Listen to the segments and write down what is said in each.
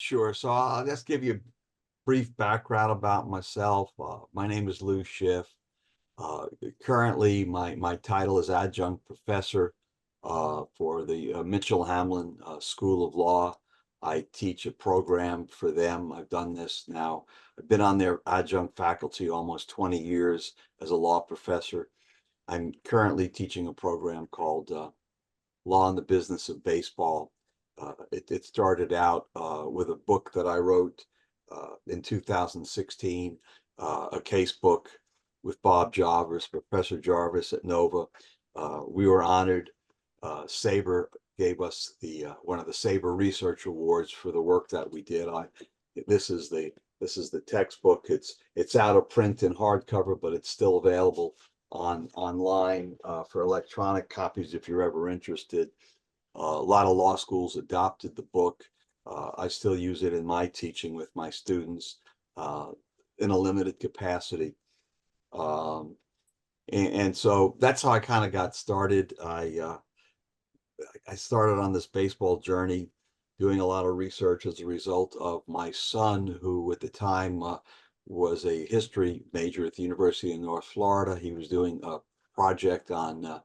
Sure. So I'll just give you a brief background about myself. My name is Louis Schiff. Uh, Currently, my title is adjunct professor for the Mitchell Hamlin School of Law. I teach a program for them. I've done this now. I've been on their adjunct faculty almost 20 years as a law professor. I'm currently teaching a program called Law and the Business of Baseball. It started out with a book that I wrote in 2016, a case book with Bob Jarvis, Professor Jarvis at Nova. We were honored. SABR gave us the one of the SABR Research Awards for the work that we did. This is the textbook. It's out of print in hardcover, but it's still available online for electronic copies if you're ever interested. A lot of law schools adopted the book. I still use it in my teaching with my students uh, in a limited capacity. Um, and so that's how I kind of got started. I started on this baseball journey doing a lot of research as a result of my son, who at the time was a history major at the University of North Florida. He was doing a project on the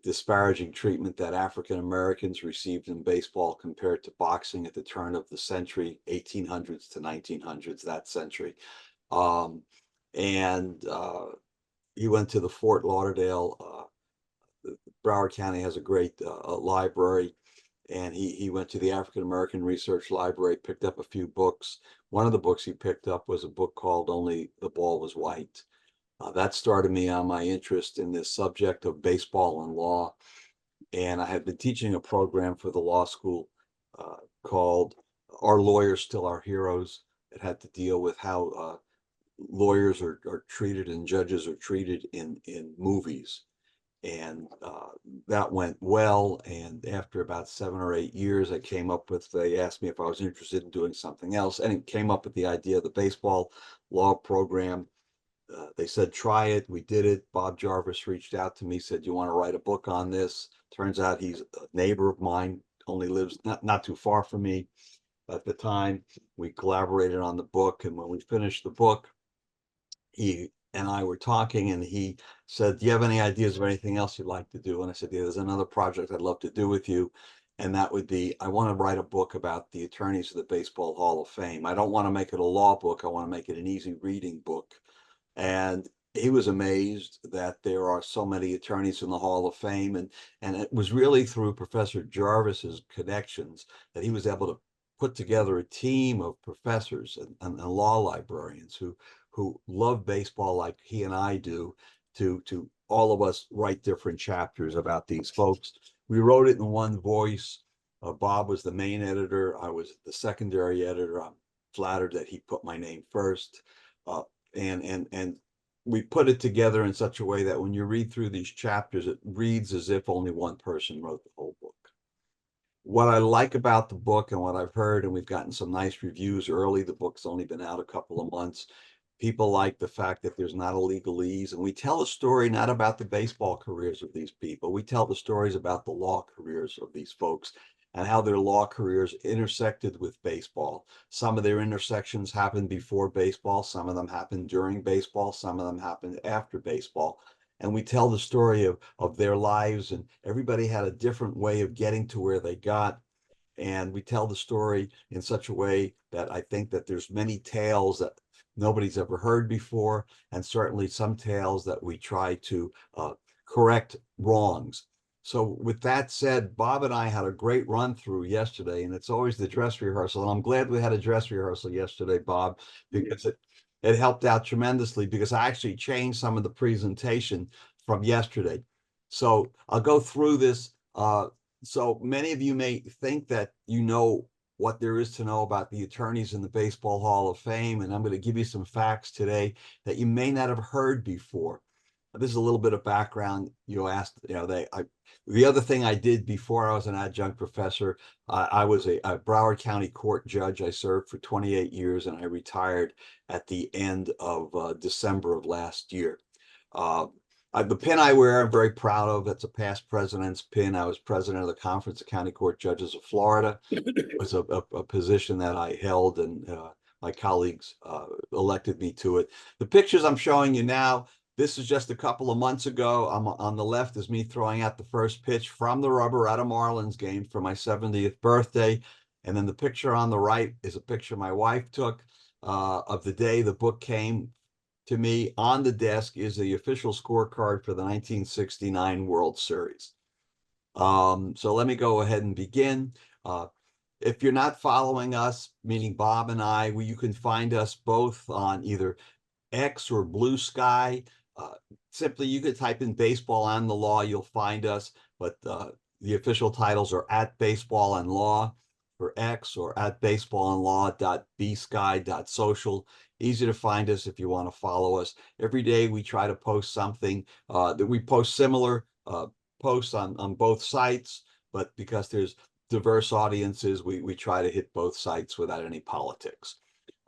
disparaging treatment that African Americans received in baseball compared to boxing at the turn of the century, 1800s to 1900s, that century. Um, and He went to the Fort Lauderdale. Broward County has a great library, and he went to the African American Research Library, picked up a few books. One of the books he picked up was a book called Only the Ball Was White. That started me on my interest in this subject of baseball and law. And I had been teaching a program for the law school called Are Lawyers Still Our Heroes? It had to deal with how lawyers are treated and judges are treated in movies. And that went well. And after about 7 or 8 years, they asked me if I was interested in doing something else. And it came up with the idea of the baseball law program. They said, try it. We did it. Bob Jarvis reached out to me, said, you want to write a book on this? Turns out he's a neighbor of mine, only lives not too far from me. At the time, we collaborated on the book. And when we finished the book, he and I were talking, and he said, do you have any ideas of anything else you'd like to do? And I said, yeah, there's another project I'd love to do with you. And that would be, I want to write a book about the attorneys of the Baseball Hall of Fame. I don't want to make it a law book. I want to make it an easy reading book. And he was amazed that there are so many attorneys in the Hall of Fame. And it was really through Professor Jarvis's connections that he was able to put together a team of professors and law librarians who love baseball like he and I do, to all of us write different chapters about these folks. We wrote it in one voice. Bob was the main editor. I was the secondary editor. I'm flattered that he put my name first. Uh, and we put it together in such a way that when you read through these chapters, it reads as if only one person wrote the whole book. What I like about the book and what I've heard, and we've gotten some nice reviews early, the book's only been out a couple of months. People like the fact that there's not a legalese, and we tell a story not about the baseball careers of these people. We tell the stories about the law careers of these folks and how their law careers intersected with baseball. Some of their intersections happened before baseball, some of them happened during baseball, some of them happened after baseball. And we tell the story of their lives, and everybody had a different way of getting to where they got. And we tell the story in such a way that I think that there's many tales that nobody's ever heard before, and certainly some tales that we try to correct wrongs. So with that said, Bob and I had a great run through yesterday, and it's always the dress rehearsal. And I'm glad we had a dress rehearsal yesterday, Bob, because it helped out tremendously, because I actually changed some of the presentation from yesterday. So I'll go through this. So many of you may think that you know what there is to know about the attorneys in the Baseball Hall of Fame, and I'm going to give you some facts today that you may not have heard before. This is a little bit of background. You asked, the other thing I did before I was an adjunct professor, I was a Broward County court judge. I served for 28 years, and I retired at the end of December of last year. The pin I wear, I'm very proud of. It's a past president's pin. I was president of the Conference of County Court Judges of Florida. It was a position that I held, and my colleagues elected me to it. The pictures I'm showing you now, this is just a couple of months ago. On the left is me throwing out the first pitch from the rubber at a Marlins game for my 70th birthday. And then the picture on the right is a picture my wife took of the day the book came to me. On the desk is the official scorecard for the 1969 World Series. So let me go ahead and begin. If you're not following us, meaning Bob and I, you can find us both on either X or Blue Sky. Simply, you could type in baseball and the law, you'll find us, but the official titles are at baseball and law for X or at baseballandlaw.bsky.social. Easy to find us if you want to follow us. Every day we try to post something that we post similar posts on both sites, but because there's diverse audiences, we try to hit both sites without any politics.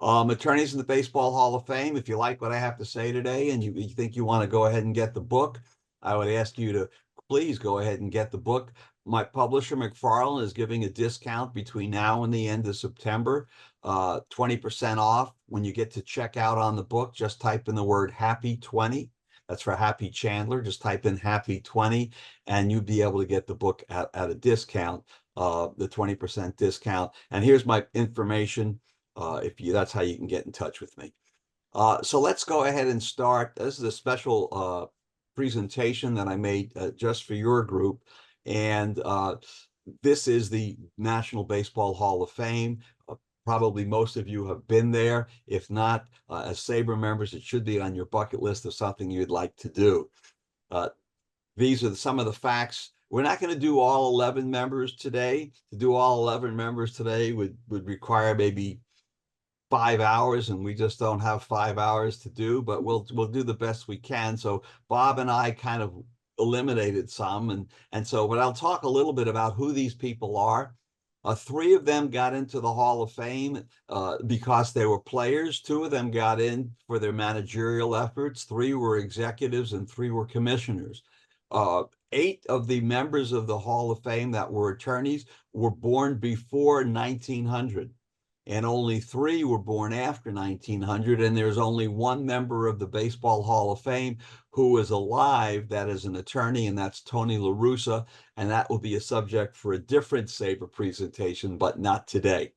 Attorneys in the Baseball Hall of Fame, if you like what I have to say today and you think you want to go ahead and get the book, I would ask you to please go ahead and get the book. My publisher, McFarland, is giving a discount between now and the end of September, 20% off. When you get to check out on the book, just type in the word Happy 20. That's for Happy Chandler. Just type in Happy 20 and you'll be able to get the book at a discount, the 20% discount. And here's my information. That's how you can get in touch with me. So let's go ahead and start. This is a special presentation that I made just for your group. And this is the National Baseball Hall of Fame. Probably most of you have been there. If not, as SABR members, it should be on your bucket list of something you'd like to do. These are some of the facts. We're not going to do all 11 members today. To do all 11 members today would require maybe 5 hours, and we just don't have 5 hours to do, but we'll do the best we can. So Bob and I kind of eliminated some, and so, but I'll talk a little bit about who these people are. 3 of them got into the Hall of Fame because they were players. 2 of them got in for their managerial efforts. 3 were executives and 3 were commissioners. 8 of the members of the Hall of Fame that were attorneys were born before 1900. And only 3 were born after 1900, and there's only 1 member of the Baseball Hall of Fame who is alive that is an attorney, and that's Tony La Russa, and that will be a subject for a different SABR presentation, but not today.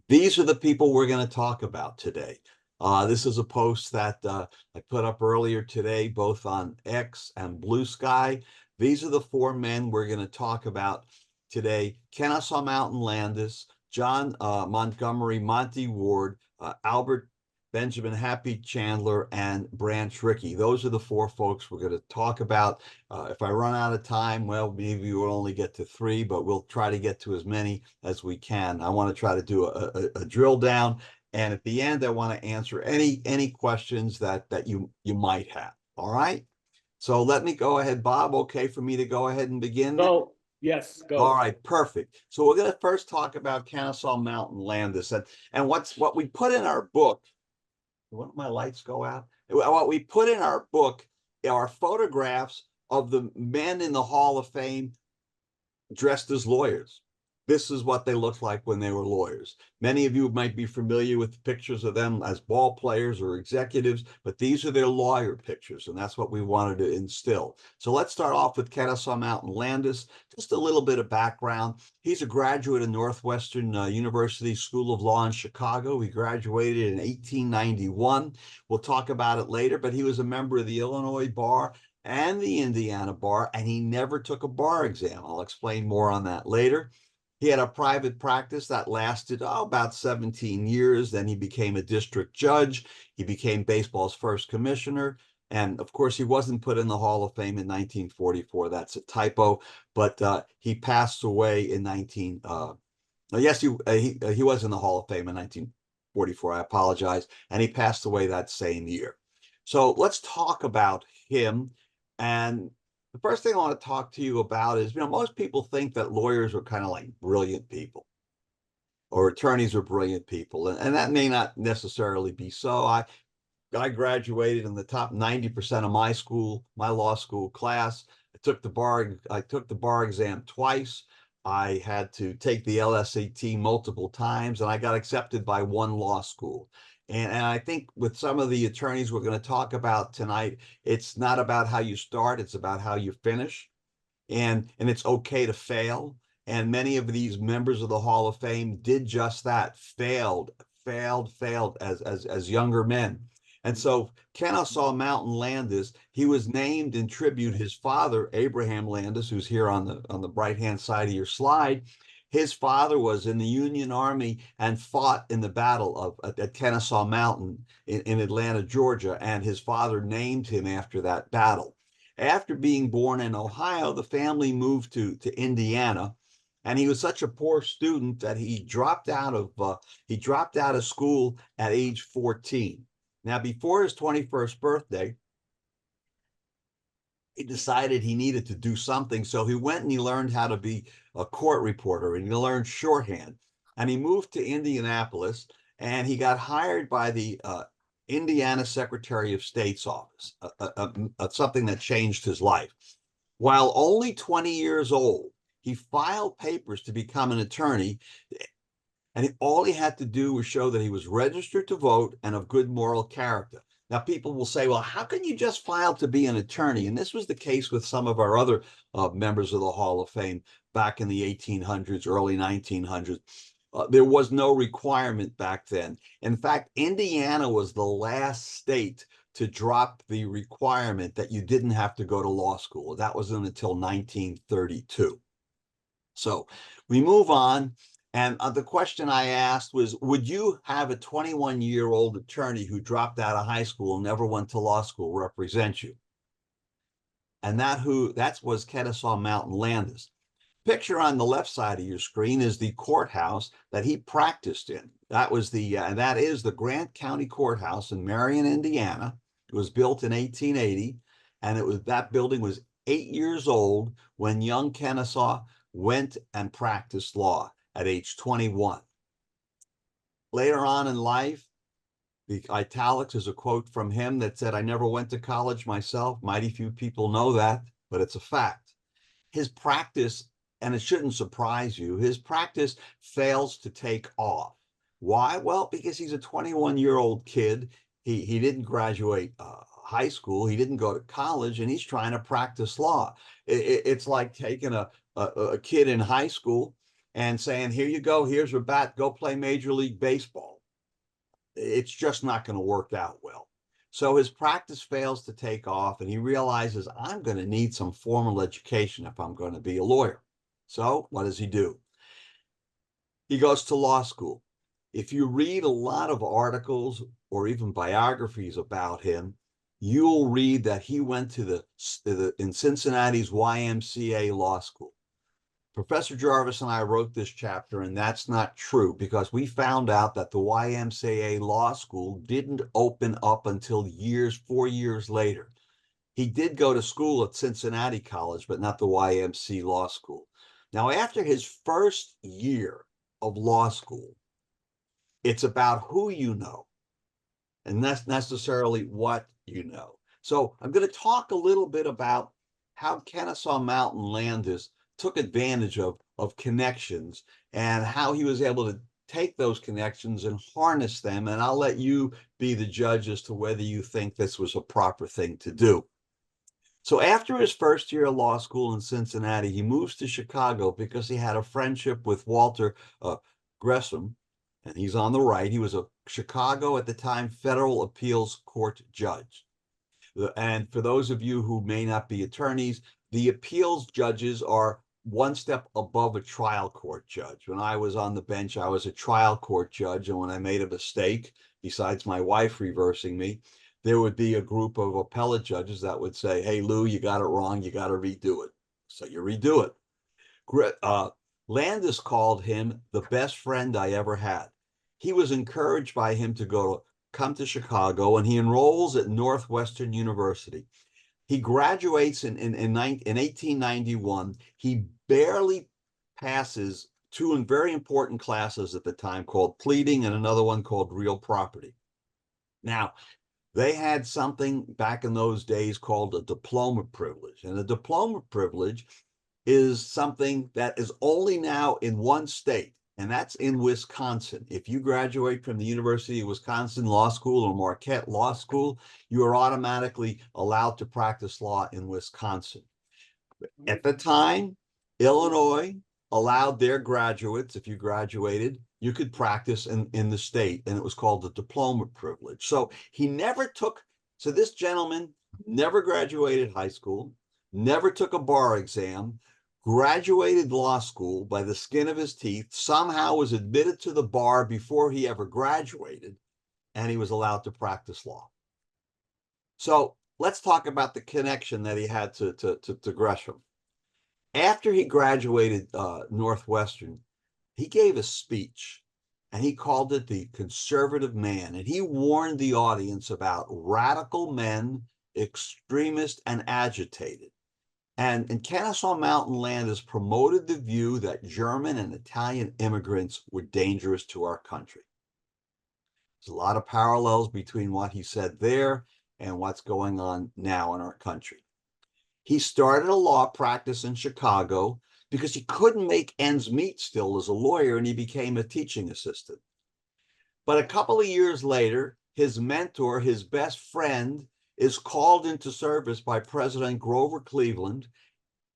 These are the people we're going to talk about today. This is a post that I put up earlier today, both on X and Blue Sky. These are the 4 men we're going to talk about today: Kennesaw Mountain Landis, John Montgomery, Monty Ward, Albert Benjamin Happy Chandler, and Branch Rickey. Those are the 4 folks we're going to talk about. If I run out of time, well, maybe we'll only get to 3, but we'll try to get to as many as we can. I want to try to do a drill down, and at the end, I want to answer any questions that you might have. All right. So let me go ahead, Bob. Okay for me to go ahead and begin? Go. Yes, go. All right, perfect. So we're going to first talk about Kennesaw Mountain Landis, and what we put in our book. Won't my lights go out? What we put in our book are photographs of the men in the Hall of Fame dressed as lawyers. This is what they looked like when they were lawyers. Many of you might be familiar with pictures of them as ball players or executives, but these are their lawyer pictures, and that's what we wanted to instill. So let's start off with Kennesaw Mountain Landis. Just a little bit of background. He's a graduate of Northwestern University School of Law in Chicago. He graduated in 1891. We'll talk about it later, but he was a member of the Illinois Bar and the Indiana Bar, and he never took a bar exam. I'll explain more on that later. He had a private practice that lasted about 17 years. Then he became a district judge. He became baseball's first commissioner. And of course, he wasn't put in the Hall of Fame in 1944. That's a typo. But he passed away in yes, he was in the Hall of Fame in 1944. I apologize. And he passed away that same year. So let's talk about him. And the first thing I want to talk to you about is, most people think that lawyers are kind of like brilliant people, or attorneys are brilliant people, and that may not necessarily be so. I graduated in the top 90% of my school, my law school class. I took the bar exam twice. I had to take the LSAT multiple times, and I got accepted by one law school. And I think with some of the attorneys we're going to talk about tonight, it's not about how you start, it's about how you finish. And it's okay to fail. And many of these members of the Hall of Fame did just that, failed as younger men. And so Kennesaw Mountain Landis, he was named in tribute. His father, Abraham Landis, who's here on the right hand side of your slide, his father was in the Union Army and fought in the battle at Kennesaw Mountain in Atlanta, Georgia, and his father named him after that battle. After being born in Ohio, the family moved to Indiana, and he was such a poor student that he dropped out of school at age 14. Now, before his 21st birthday, he decided he needed to do something, so he went and he learned how to be a court reporter, and he learned shorthand. And he moved to Indianapolis, and he got hired by the Indiana Secretary of State's office, something that changed his life. While only 20 years old, he filed papers to become an attorney, and all he had to do was show that he was registered to vote and of good moral character. Now, people will say, well, how can you just file to be an attorney? And this was the case with some of our other members of the Hall of Fame back in the 1800s, early 1900s. There was no requirement back then. In fact, Indiana was the last state to drop the requirement that you didn't have to go to law school. That wasn't until 1932. So we move on. And the question I asked was, would you have a 21-year-old attorney who dropped out of high school and never went to law school represent you? And that was Kennesaw Mountain Landis. Picture on the left side of your screen is the courthouse that he practiced in. That is the Grant County Courthouse in Marion, Indiana. It was built in 1880, and that building was 8 years old when young Kennesaw went and practiced law at age 21. Later on in life, the italics is a quote from him that said, "I never went to college myself." Mighty few people know that, but it's a fact. His practice, and it shouldn't surprise you, his practice fails to take off. Why? Well, because he's a 21-year-old kid. He didn't graduate high school. He didn't go to college, and he's trying to practice law. It's like taking a kid in high school and saying, here you go, here's your bat, go play Major League Baseball. It's just not going to work out well. So his practice fails to take off, and he realizes, I'm going to need some formal education if I'm going to be a lawyer. So what does he do? He goes to law school. If you read a lot of articles or even biographies about him, you'll read that he went to in Cincinnati's YMCA law school. Professor Jarvis and I wrote this chapter, and that's not true, because we found out that the YMCA law school didn't open up until 4 years later. He did go to school at Cincinnati College, but not the YMCA law school. Now, after his first year of law school, it's about who you know, and that's necessarily what you know. So I'm going to talk a little bit about how Kennesaw Mountain Landis took advantage of connections and how he was able to take those connections and harness them. And I'll let you be the judge as to whether you think this was a proper thing to do. So after his first year of law school in Cincinnati, he moves to Chicago because he had a friendship with Walter Gresham, and he's on the right. He was a Chicago, at the time, federal appeals court judge. And for those of you who may not be attorneys, the appeals judges are one step above a trial court judge. When I was on the bench, I was a trial court judge, and when I made a mistake, besides my wife reversing me, there would be a group of appellate judges that would say, hey, Lou, you got it wrong, you got to redo it. So you redo it. Landis called him the best friend I ever had. He was encouraged by him to come to Chicago, and he enrolls at Northwestern University. He graduates in 1891. He barely passes two very important classes at the time called pleading and another one called real property. Now, They had something back in those days called a diploma privilege. And a diploma privilege is something that is only now in one state, and that's in Wisconsin. If you graduate from the University of Wisconsin Law School or Marquette Law School, you are automatically allowed to practice law in Wisconsin. At the time, Illinois allowed their graduates, if you graduated, you could practice in the state, and it was called the diploma privilege. So this gentleman never graduated high school, never took a bar exam, graduated law school by the skin of his teeth, somehow was admitted to the bar before he ever graduated, and he was allowed to practice law. So let's talk about the connection that he had to Gresham. After he graduated Northwestern, he gave a speech, and he called it the Conservative Man. And he warned the audience about radical men, extremist, and agitated. And in Kennesaw Mountain Landis promoted the view that German and Italian immigrants were dangerous to our country. There's a lot of parallels between what he said there and what's going on now in our country. He started a law practice in Chicago because he couldn't make ends meet still as a lawyer, and he became a teaching assistant. But a couple of years later, his mentor, his best friend, is called into service by President Grover Cleveland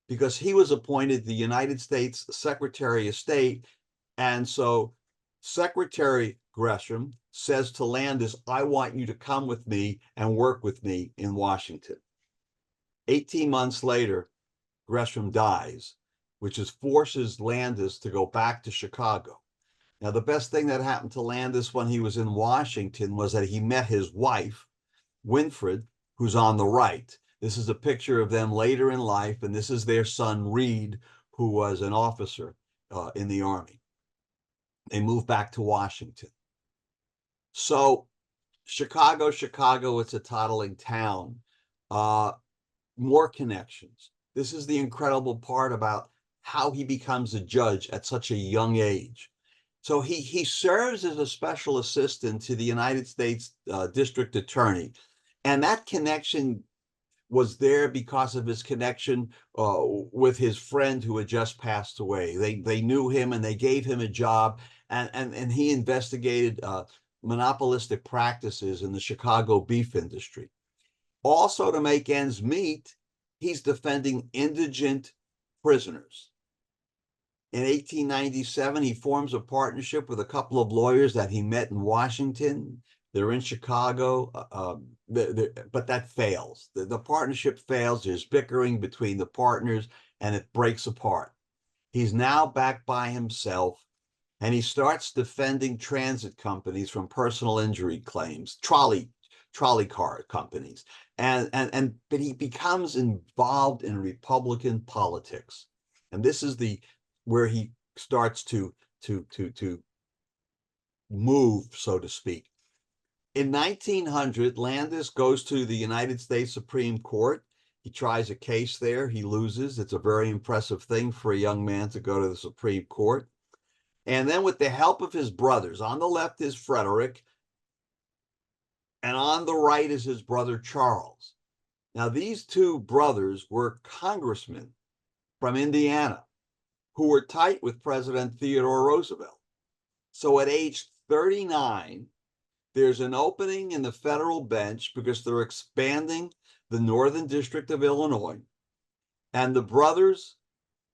because he was appointed the United States Secretary of State. And so Secretary Gresham says to Landis, I want you to come with me and work with me in Washington. 18 months later, Gresham dies, which forces Landis to go back to Chicago. Now, the best thing that happened to Landis when he was in Washington was that he met his wife, Winfred, who's on the right. This is a picture of them later in life, and this is their son, Reed, who was an officer in the Army. They moved back to Washington. So Chicago, it's a toddling town. More connections. This is the incredible part about how he becomes a judge at such a young age. So he serves as a special assistant to the United States District Attorney. And that connection was there because of his connection with his friend who had just passed away. They knew him and they gave him a job, and he investigated monopolistic practices in the Chicago beef industry. Also, to make ends meet, he's defending indigent prisoners. In 1897, he forms a partnership with a couple of lawyers that he met in Washington. They're in Chicago, but that fails. The partnership fails. There's bickering between the partners, and it breaks apart. He's now back by himself, and he starts defending transit companies from personal injury claims, trolley car companies, but he becomes involved in Republican politics, and this is where he starts to move, so to speak. In 1900, Landis goes to the United States Supreme Court. He tries a case there. He loses. It's a very impressive thing for a young man to go to the Supreme Court. And then, with the help of his brothers, on the left is Frederick, and on the right is his brother Charles. Now, these two brothers were congressmen from Indiana who were tight with President Theodore Roosevelt. So at age 39, there's an opening in the federal bench because they're expanding the Northern District of Illinois. And the brothers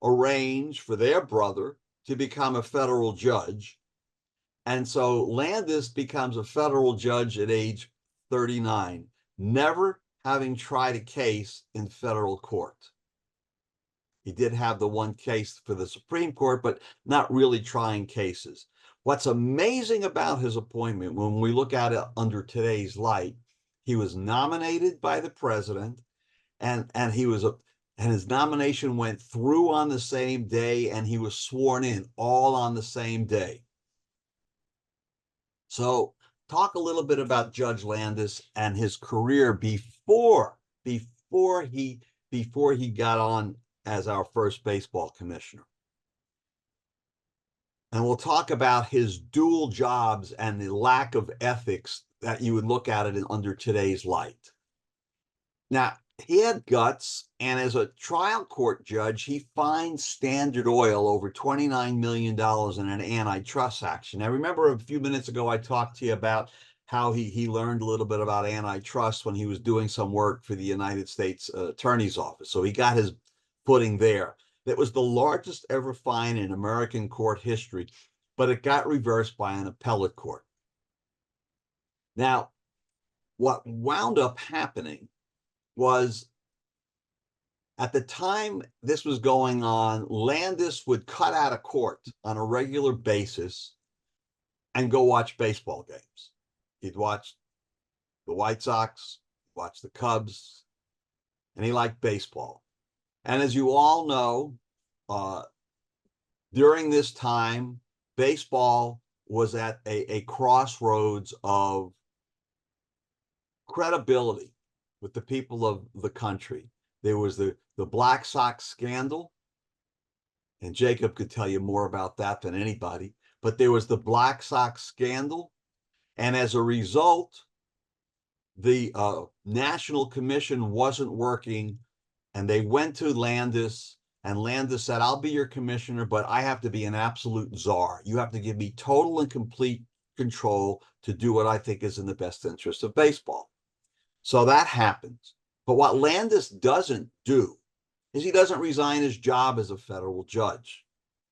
arrange for their brother to become a federal judge. And so Landis becomes a federal judge at age 39, never having tried a case in federal court. He did have the one case for the Supreme Court, but not really trying cases. What's amazing about his appointment, when we look at it under today's light, he was nominated by the president, and his nomination went through on the same day, and he was sworn in all on the same day. So talk a little bit about Judge Landis and his career before he got on as our first baseball commissioner. And we'll talk about his dual jobs and the lack of ethics that you would look at it under today's light. Now, he had guts, and as a trial court judge, he fined Standard Oil over $29 million in an antitrust action. Now, remember a few minutes ago, I talked to you about how he learned a little bit about antitrust when he was doing some work for the United States Attorney's Office. So he got his footing there. That was the largest ever fine in American court history, but it got reversed by an appellate court. Now, what wound up happening was, at the time this was going on, Landis would cut out of court on a regular basis and go watch baseball games. He'd watch the White Sox, watch the Cubs, and he liked baseball. And as you all know, during this time, baseball was at a crossroads of credibility with the people of the country. There was the Black Sox scandal, and Jacob could tell you more about that than anybody, but there was the Black Sox scandal, and as a result, the National Commission wasn't working, and they went to Landis, and Landis said, I'll be your commissioner, but I have to be an absolute czar. You have to give me total and complete control to do what I think is in the best interest of baseball. So that happens. But what Landis doesn't do is he doesn't resign his job as a federal judge,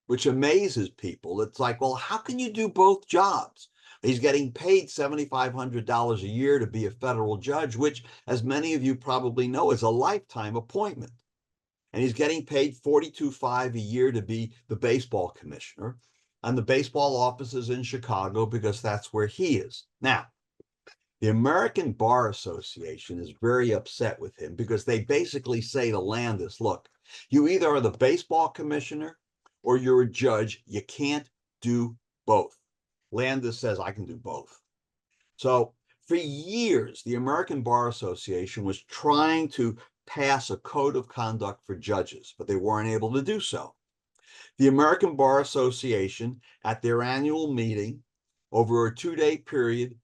which amazes people. It's like, well, how can you do both jobs? He's getting paid $7,500 a year to be a federal judge, which, as many of you probably know, is a lifetime appointment. And he's getting paid $42,500 a year to be the baseball commissioner. And the baseball office is in Chicago because that's where he is. Now, the American Bar Association is very upset with him because they basically say to Landis, look, you either are the baseball commissioner or you're a judge. You can't do both. Landis says, I can do both. So for years, the American Bar Association was trying to pass a code of conduct for judges, but they weren't able to do so. The American Bar Association, at their annual meeting, over a 2-day period,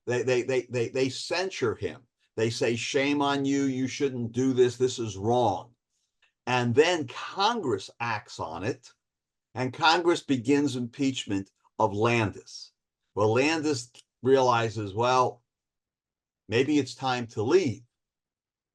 they censure him. They say, shame on you, you shouldn't do this, this is wrong. And then Congress acts on it, and Congress begins impeachment of Landis. Well, Landis realizes, well, maybe it's time to leave.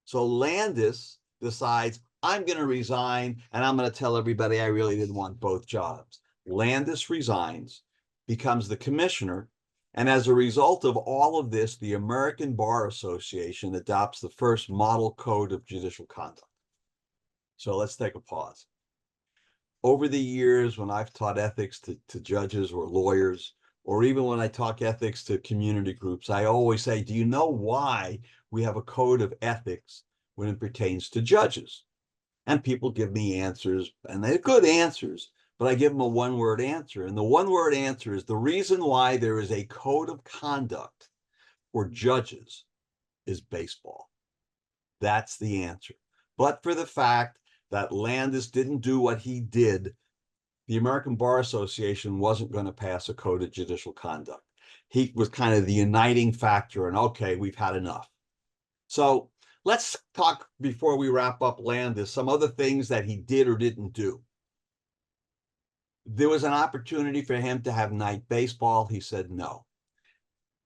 So Landis decides, I'm going to resign, and I'm going to tell everybody I really didn't want both jobs. Landis resigns, becomes the commissioner, and as a result of all of this, the American Bar Association adopts the first model code of judicial conduct. So let's take a pause. Over the years, when I've taught ethics to judges or lawyers, or even when I talk ethics to community groups, I always say, do you know why we have a code of ethics when it pertains to judges? And people give me answers, and they're good answers, but I give them a one-word answer. And the one-word answer is the reason why there is a code of conduct for judges is baseball. That's the answer. But for the fact that Landis didn't do what he did, the American Bar Association wasn't going to pass a code of judicial conduct. He was kind of the uniting factor, and okay, we've had enough. So let's talk, before we wrap up Landis, some other things that he did or didn't do. There was an opportunity for him to have night baseball. He said no.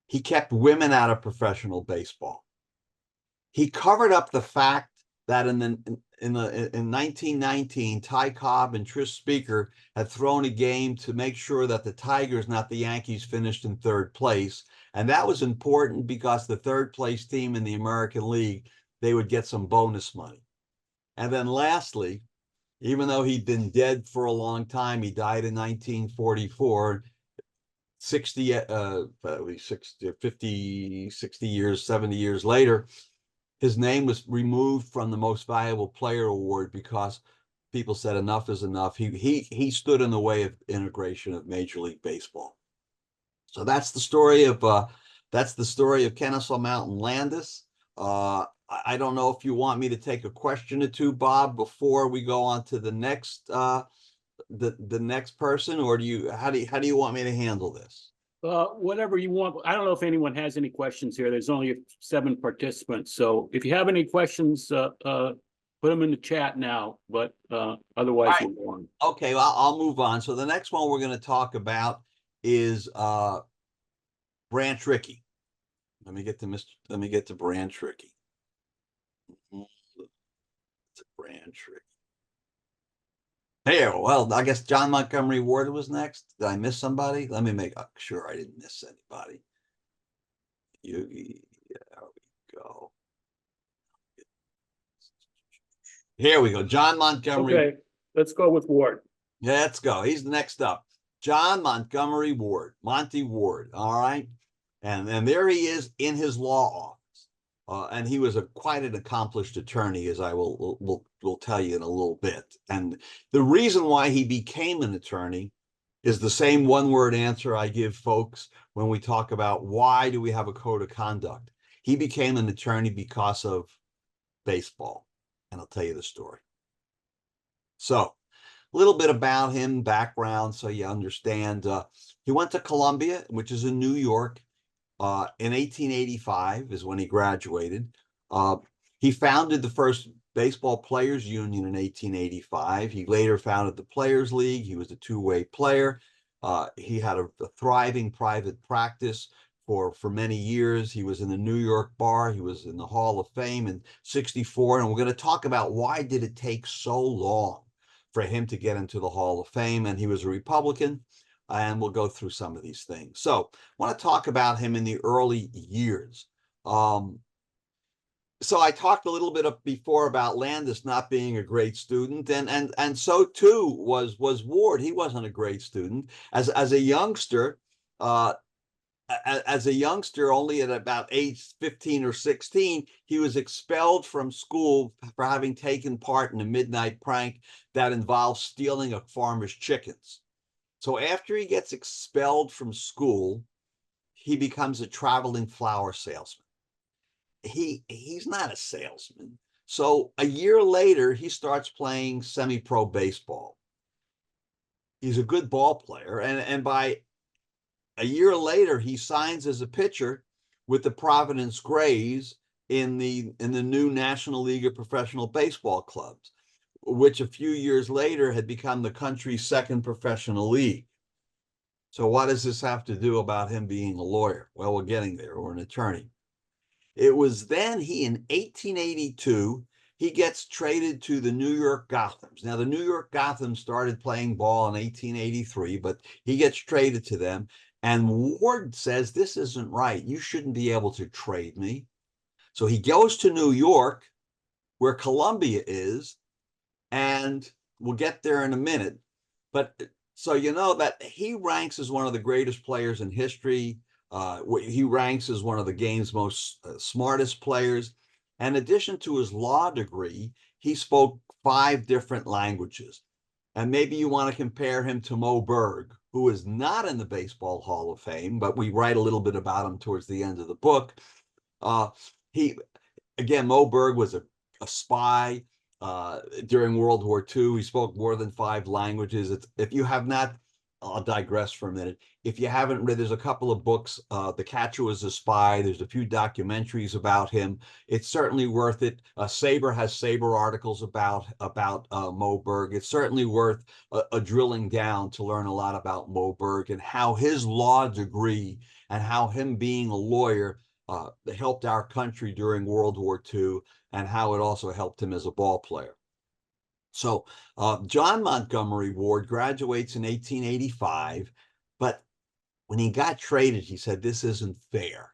He kept women out of professional baseball. He covered up the fact that in 1919, Ty Cobb and Tris Speaker had thrown a game to make sure that the Tigers, not the Yankees, finished in third place. And that was important because the third place team in the American League, they would get some bonus money. And then lastly, even though he'd been dead for a long time, he died in 1944, 60 years, 70 years later, his name was removed from the Most Valuable Player Award because people said enough is enough. He stood in the way of integration of Major League Baseball. So that's the story of Kennesaw Mountain Landis. I don't know if you want me to take a question or two, Bob, before we go on to the next the next person, or how do you want me to handle this? Whatever you want. I don't know if anyone has any questions here. There's only 7 participants. So if you have any questions, put them in the chat now, but otherwise Right. we'll go on. Okay, well, I'll move on. So the next one we're going to talk about is Branch Rickey. Let me get to Branch Rickey. It's a Branch Rickey. There, well, I guess John Montgomery Ward was next. Did I miss somebody? Let me make sure I didn't miss anybody. There we go. Here we go. John Montgomery. Okay, let's go with Ward. Yeah, let's go. He's next up. John Montgomery Ward, Monty Ward. All right. And there he is in his law office. And he was quite an accomplished attorney, as I will tell you in a little bit. And the reason why he became an attorney is the same one-word answer I give folks when we talk about why do we have a code of conduct. He became an attorney because of baseball, and I'll tell you the story. So, a little bit about him, background, so you understand. He went to Columbia, which is in New York. In 1885 is when he graduated. He founded the first Baseball Players Union in 1885. He later founded the Players League. He was a two-way player. He had a thriving private practice for many years. He was in the New York Bar. He was in the Hall of Fame in *64. And we're going to talk about why did it take so long for him to get into the Hall of Fame. And he was a Republican. And we'll go through some of these things. So I want to talk about him in the early years. So I talked a little bit before about Landis not being a great student, and so too was Ward. He wasn't a great student as a youngster. Only at about age 15 or 16, he was expelled from school for having taken part in a midnight prank that involved stealing a farmer's chickens. So after he gets expelled from school, he becomes a traveling flower salesman. He's not a salesman. So a year later, he starts playing semi-pro baseball. He's a good ball player, and by a year later, he signs as a pitcher with the Providence Grays in the new National League of Professional Baseball Clubs, which a few years later had become the country's second professional league. So what does this have to do about him being a lawyer? Well, we're getting there, or an attorney. It was then in 1882, he gets traded to the New York Gothams. Now, the New York Gothams started playing ball in 1883, but he gets traded to them. And Ward says, this isn't right. You shouldn't be able to trade me. So he goes to New York, where Columbia is, and we'll get there in a minute. But so you know that he ranks as one of the greatest players in history. He ranks as one of the game's most smartest players. In addition to his law degree, he spoke 5 different languages. And maybe you want to compare him to Mo Berg, who is not in the Baseball Hall of Fame, but we write a little bit about him towards the end of the book. Mo Berg was a spy during World War II. He spoke more than 5 languages. If you have not, I'll digress for a minute. If you haven't read, there's a couple of books. The Catcher Was a Spy. There's a few documentaries about him. It's certainly worth it. SABR has SABR articles about Mo Berg. It's certainly worth a drilling down to learn a lot about Mo Berg and how his law degree and how him being a lawyer helped our country during World War II, and how it also helped him as a ball player. So John Montgomery Ward graduates in 1885, but when he got traded, he said, this isn't fair.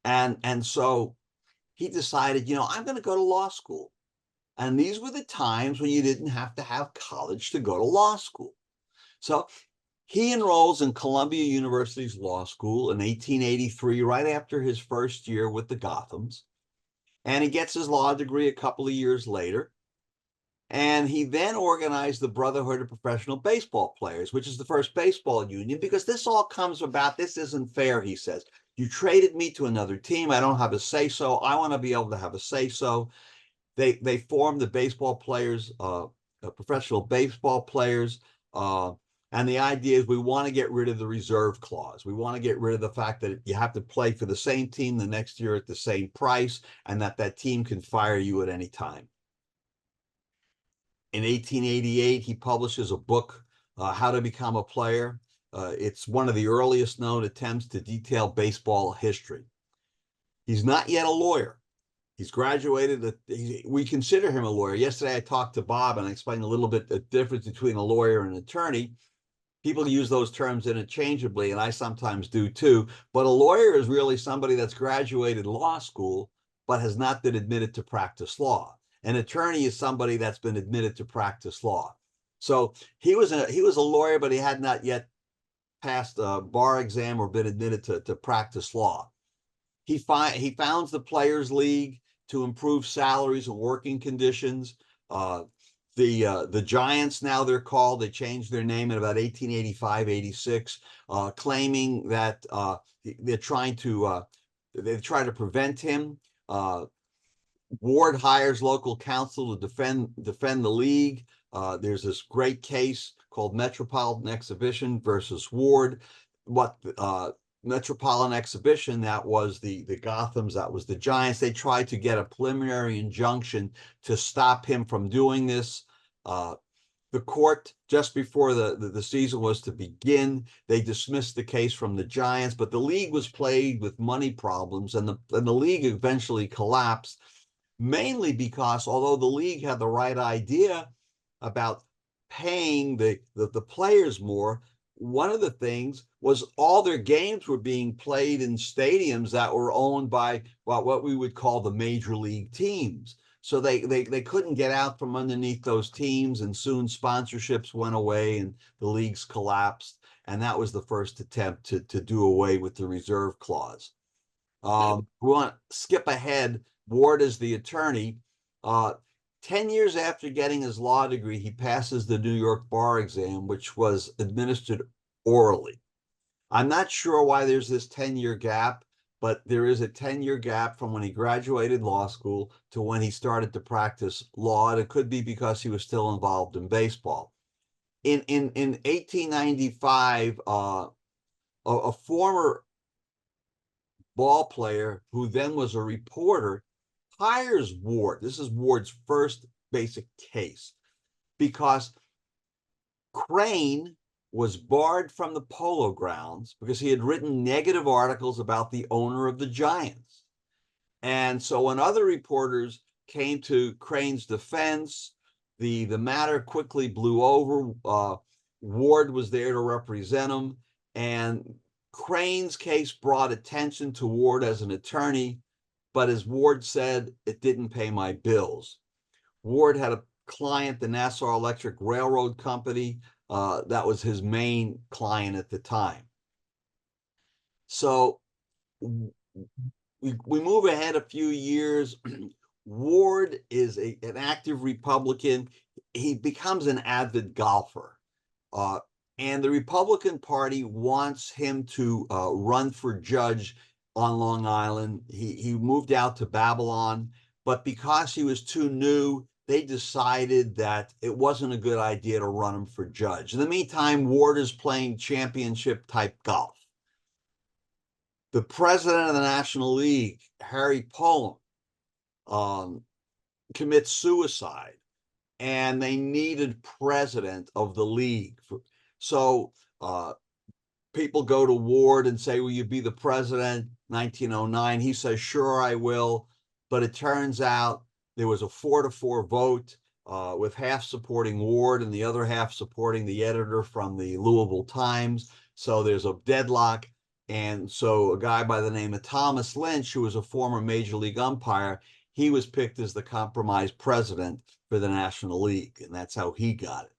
And so he decided, I'm going to go to law school. And these were the times when you didn't have to have college to go to law school. So he enrolls in Columbia University's law school in 1883, right after his first year with the Gothams. And he gets his law degree a couple of years later. And he then organized the Brotherhood of Professional Baseball Players, which is the first baseball union, because this all comes about, this isn't fair, he says. You traded me to another team. I don't have a say-so. I want to be able to have a say-so. They formed the baseball players, professional baseball players. And the idea is we want to get rid of the reserve clause. We want to get rid of the fact that you have to play for the same team the next year at the same price, and that team can fire you at any time. In 1888, he publishes a book, How to Become a Player. It's one of the earliest known attempts to detail baseball history. He's not yet a lawyer. He's graduated. We consider him a lawyer. Yesterday, I talked to Bob and I explained a little bit the difference between a lawyer and an attorney. People use those terms interchangeably, and I sometimes do too. But a lawyer is really somebody that's graduated law school, but has not been admitted to practice law. An attorney is somebody that's been admitted to practice law. So he was a lawyer, but he had not yet passed a bar exam or been admitted to practice law. He founds the Players League to improve salaries and working conditions. The Giants, now they're called, they changed their name in about 1885, 86, claiming that they're trying to prevent him. Ward hires local counsel to defend the league. There's this great case called Metropolitan Exhibition versus Ward. Metropolitan Exhibition, that was the Gothams, that was the Giants. They tried to get a preliminary injunction to stop him from doing this. The court, just before the season was to begin, they dismissed the case from the Giants, but the league was plagued with money problems, and the league eventually collapsed, mainly because although the league had the right idea about paying the players more, one of the things was all their games were being played in stadiums that were owned by what we would call the major league teams. So they couldn't get out from underneath those teams, and soon sponsorships went away and the leagues collapsed. And that was the first attempt to do away with the reserve clause. We want to skip ahead. Ward is the attorney. 10 years after getting his law degree, he passes the New York bar exam, which was administered orally. I'm not sure why there's this 10-year gap, but there is a 10-year gap from when he graduated law school to when he started to practice law. And it could be because he was still involved in baseball. In 1895, a former ball player who then was a reporter hires Ward. This is Ward's first basic case, because Crane was barred from the Polo Grounds because he had written negative articles about the owner of the Giants. And so when other reporters came to Crane's defense, the matter quickly blew over. Ward was there to represent him, and Crane's case brought attention to Ward as an attorney, but as Ward said, it didn't pay my bills. Ward had a client, the Nassau Electric Railroad Company. That was his main client at the time. So we move ahead a few years. Ward is an active Republican. He becomes an avid golfer. And the Republican Party wants him to run for judge on Long Island. He moved out to Babylon, but because he was too new, they decided that it wasn't a good idea to run him for judge. In the meantime, Ward is playing championship type golf. The president of the National League, Harry Pullum, commits suicide, and they needed president of the league. So people go to Ward and say, will you be the president? 1909, he says, sure, I will. But it turns out there was a 4-4 vote, with half supporting Ward and the other half supporting the editor from the Louisville Times. So there's a deadlock. And so a guy by the name of Thomas Lynch, who was a former major league umpire, he was picked as the compromise president for the National League. And that's how he got it.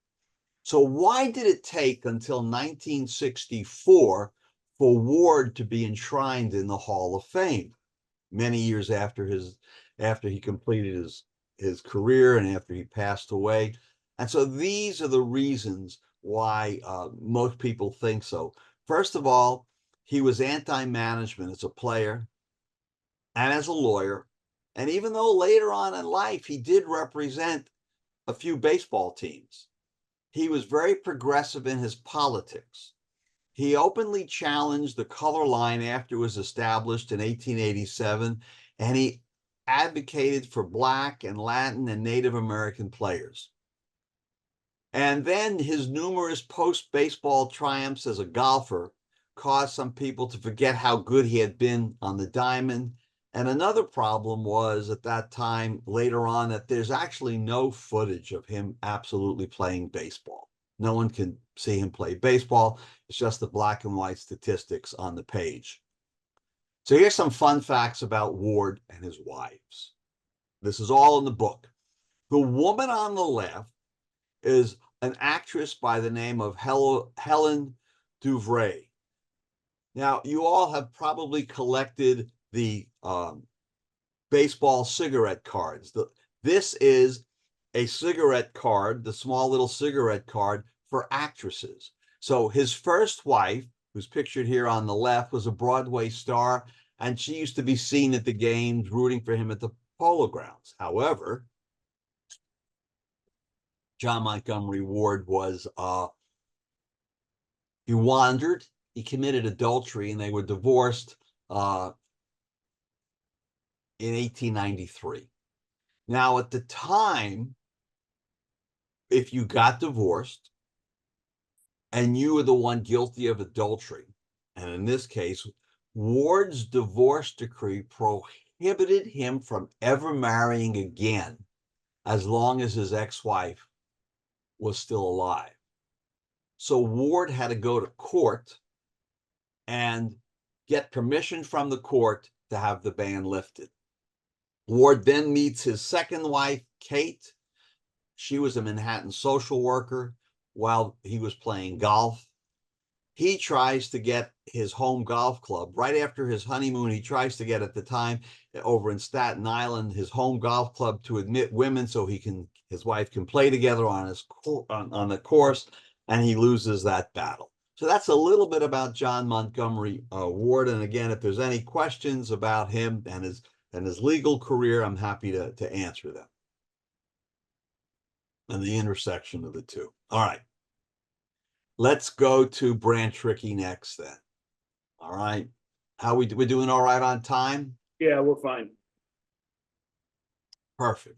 So why did it take until 1964 for Ward to be enshrined in the Hall of Fame, many years after he completed his career and after he passed away? And so these are the reasons why most people think so. First of all, he was anti-management as a player and as a lawyer. And even though later on in life he did represent a few baseball teams, He was very progressive in his politics. He openly challenged the color line after it was established in 1887, and he advocated for Black and Latin and Native American players. And then his numerous post-baseball triumphs as a golfer caused some people to forget how good he had been on the diamond. And another problem was at that time, later on, that there's actually no footage of him absolutely playing baseball. No one can see him play baseball. It's just the black and white statistics on the page. So here's some fun facts about Ward and his wives. This is all in the book. The woman on the left is an actress by the name of Helen Duvray. Now, you all have probably collected the baseball cigarette cards. This is a cigarette card, the small little cigarette card for actresses. So his first wife, who's pictured here on the left, was a Broadway star, and she used to be seen at the games rooting for him at the Polo Grounds. However, John Montgomery Ward was, he wandered, he committed adultery, and they were divorced in 1893. Now, at the time, if you got divorced and you were the one guilty of adultery, and in this case, Ward's divorce decree prohibited him from ever marrying again as long as his ex-wife was still alive. So Ward had to go to court and get permission from the court to have the ban lifted. Ward then meets his second wife, Kate. She was a Manhattan social worker while he was playing golf. He tries to get his home golf club right after his honeymoon. He tries to get, at the time over in Staten Island, his home golf club to admit women so his wife can play together on the course, and he loses that battle. So that's a little bit about John Montgomery Ward. And again, if there's any questions about him and his legal career, I'm happy to answer them. And the intersection of the two. All right. Let's go to Branch Rickey next then. All right. We're doing all right on time? Yeah, we're fine. Perfect.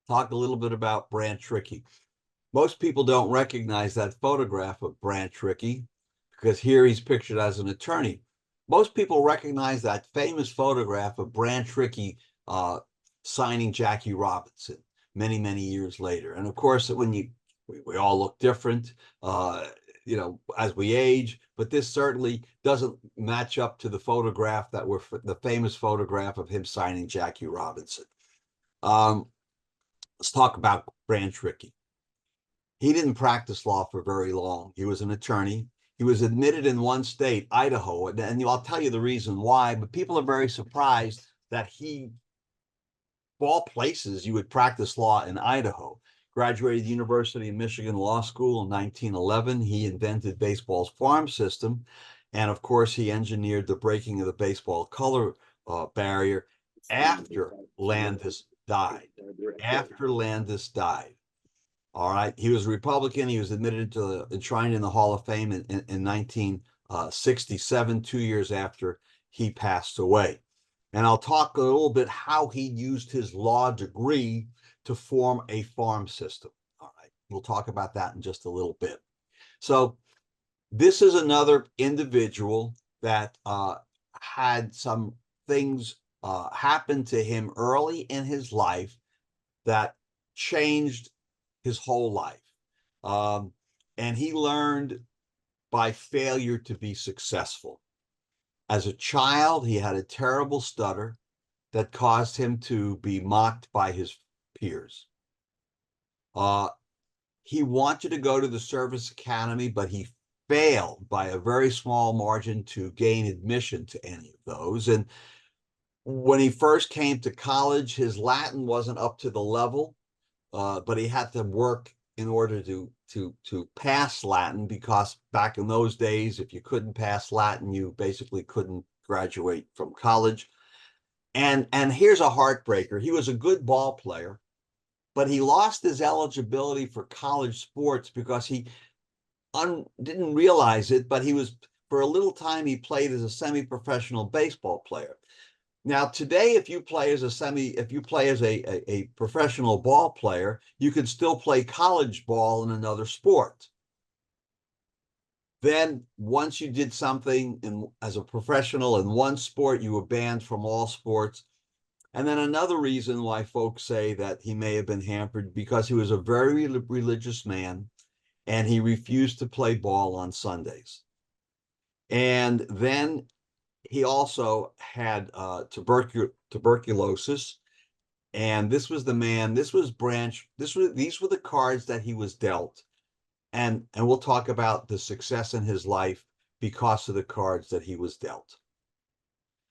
Talk a little bit about Branch Rickey. Most people don't recognize that photograph of Branch Rickey because here he's pictured as an attorney. Most people recognize that famous photograph of Branch Rickey signing Jackie Robinson many, many years later. And of course, when we all look different, as we age, but this certainly doesn't match up to the photograph the famous photograph of him signing Jackie Robinson. Let's talk about Branch Rickey. He didn't practice law for very long. He was an attorney. He was admitted in one state, Idaho, and I'll tell you the reason why, but people are very surprised that of all places, you would practice law in Idaho. Graduated the University of Michigan Law School in 1911. He invented baseball's farm system. And of course, he engineered the breaking of the baseball color barrier after Landis died. All right. He was a Republican. He was enshrined in the Hall of Fame in 1967, 2 years after he passed away. And I'll talk a little bit how he used his law degree to form a farm system. All right. We'll talk about that in just a little bit. So this is another individual that had some things happen to him early in his life that changed his whole life. And he learned by failure to be successful. As a child, he had a terrible stutter that caused him to be mocked by his peers. He wanted to go to the service academy, but he failed by a very small margin to gain admission to any of those. And when he first came to college, his Latin wasn't up to the level, but he had to work in order to pass Latin, because back in those days, if you couldn't pass Latin, you basically couldn't graduate from college. And here's a heartbreaker. He was a good ball player, but he lost his eligibility for college sports because he didn't realize it, but for a little time, he played as a semi-professional baseball player. Now, today, if you play as a professional ball player, you can still play college ball in another sport. Then once you did something as a professional in one sport, you were banned from all sports. And then another reason why folks say that he may have been hampered, because he was a very religious man and he refused to play ball on Sundays. And then he also had tuberculosis. And this was the man, these were the cards that he was dealt. And we'll talk about the success in his life because of the cards that he was dealt.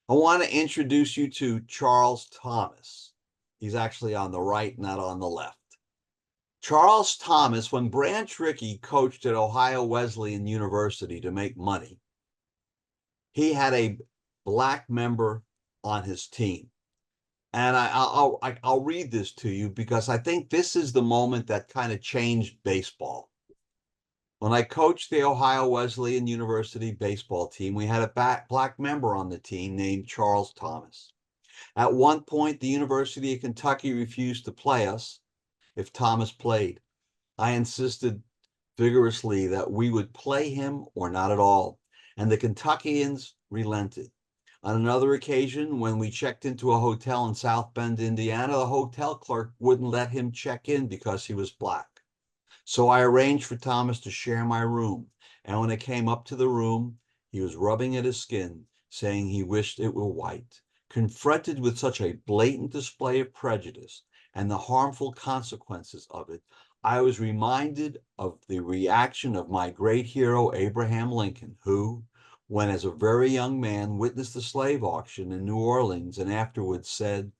I want to introduce you to Charles Thomas. He's actually on the right, not on the left. Charles Thomas, when Branch Rickey coached at Ohio Wesleyan University to make money, he had a black member on his team. And I'll read this to you because I think this is the moment that kind of changed baseball. When I coached the Ohio Wesleyan University baseball team, we had a black member on the team named Charles Thomas. At one point, the University of Kentucky refused to play us if Thomas played. I insisted vigorously that we would play him or not at all, and the Kentuckians relented. On another occasion, when we checked into a hotel in South Bend, Indiana, the hotel clerk wouldn't let him check in because he was black. So I arranged for Thomas to share my room, and when I came up to the room, he was rubbing at his skin, saying he wished it were white. Confronted with such a blatant display of prejudice and the harmful consequences of it, I was reminded of the reaction of my great hero, Abraham Lincoln, who, when as a very young man witnessed the slave auction in New Orleans and afterwards said,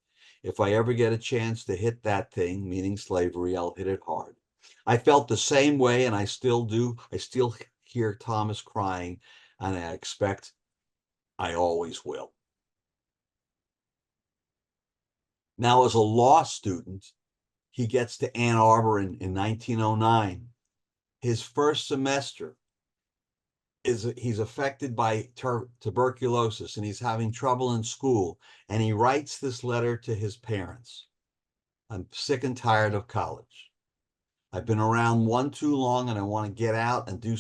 "If I ever get a chance to hit that thing," meaning slavery, "I'll hit it hard." I felt the same way, and I still do. I still hear Thomas crying, and I expect I always will. Now, as a law student, he gets to Ann Arbor in 1909. His first semester he's affected by tuberculosis, and he's having trouble in school, and he writes this letter to his parents. "I'm sick and tired of college. I've been around one too long, and I want to get out and do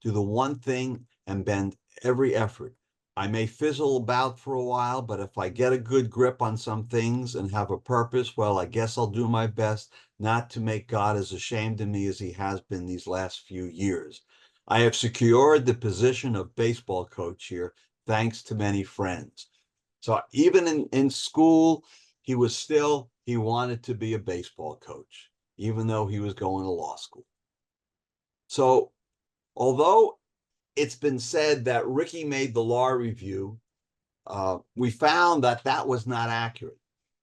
the one thing and bend every effort. I may fizzle about for a while, but if I get a good grip on some things and have a purpose, well, I guess I'll do my best not to make God as ashamed of me as he has been these last few years. I have secured the position of baseball coach here, thanks to many friends." So even in school, he wanted to be a baseball coach, even though he was going to law school. So although it's been said that Rickey made the law review, we found that that was not accurate.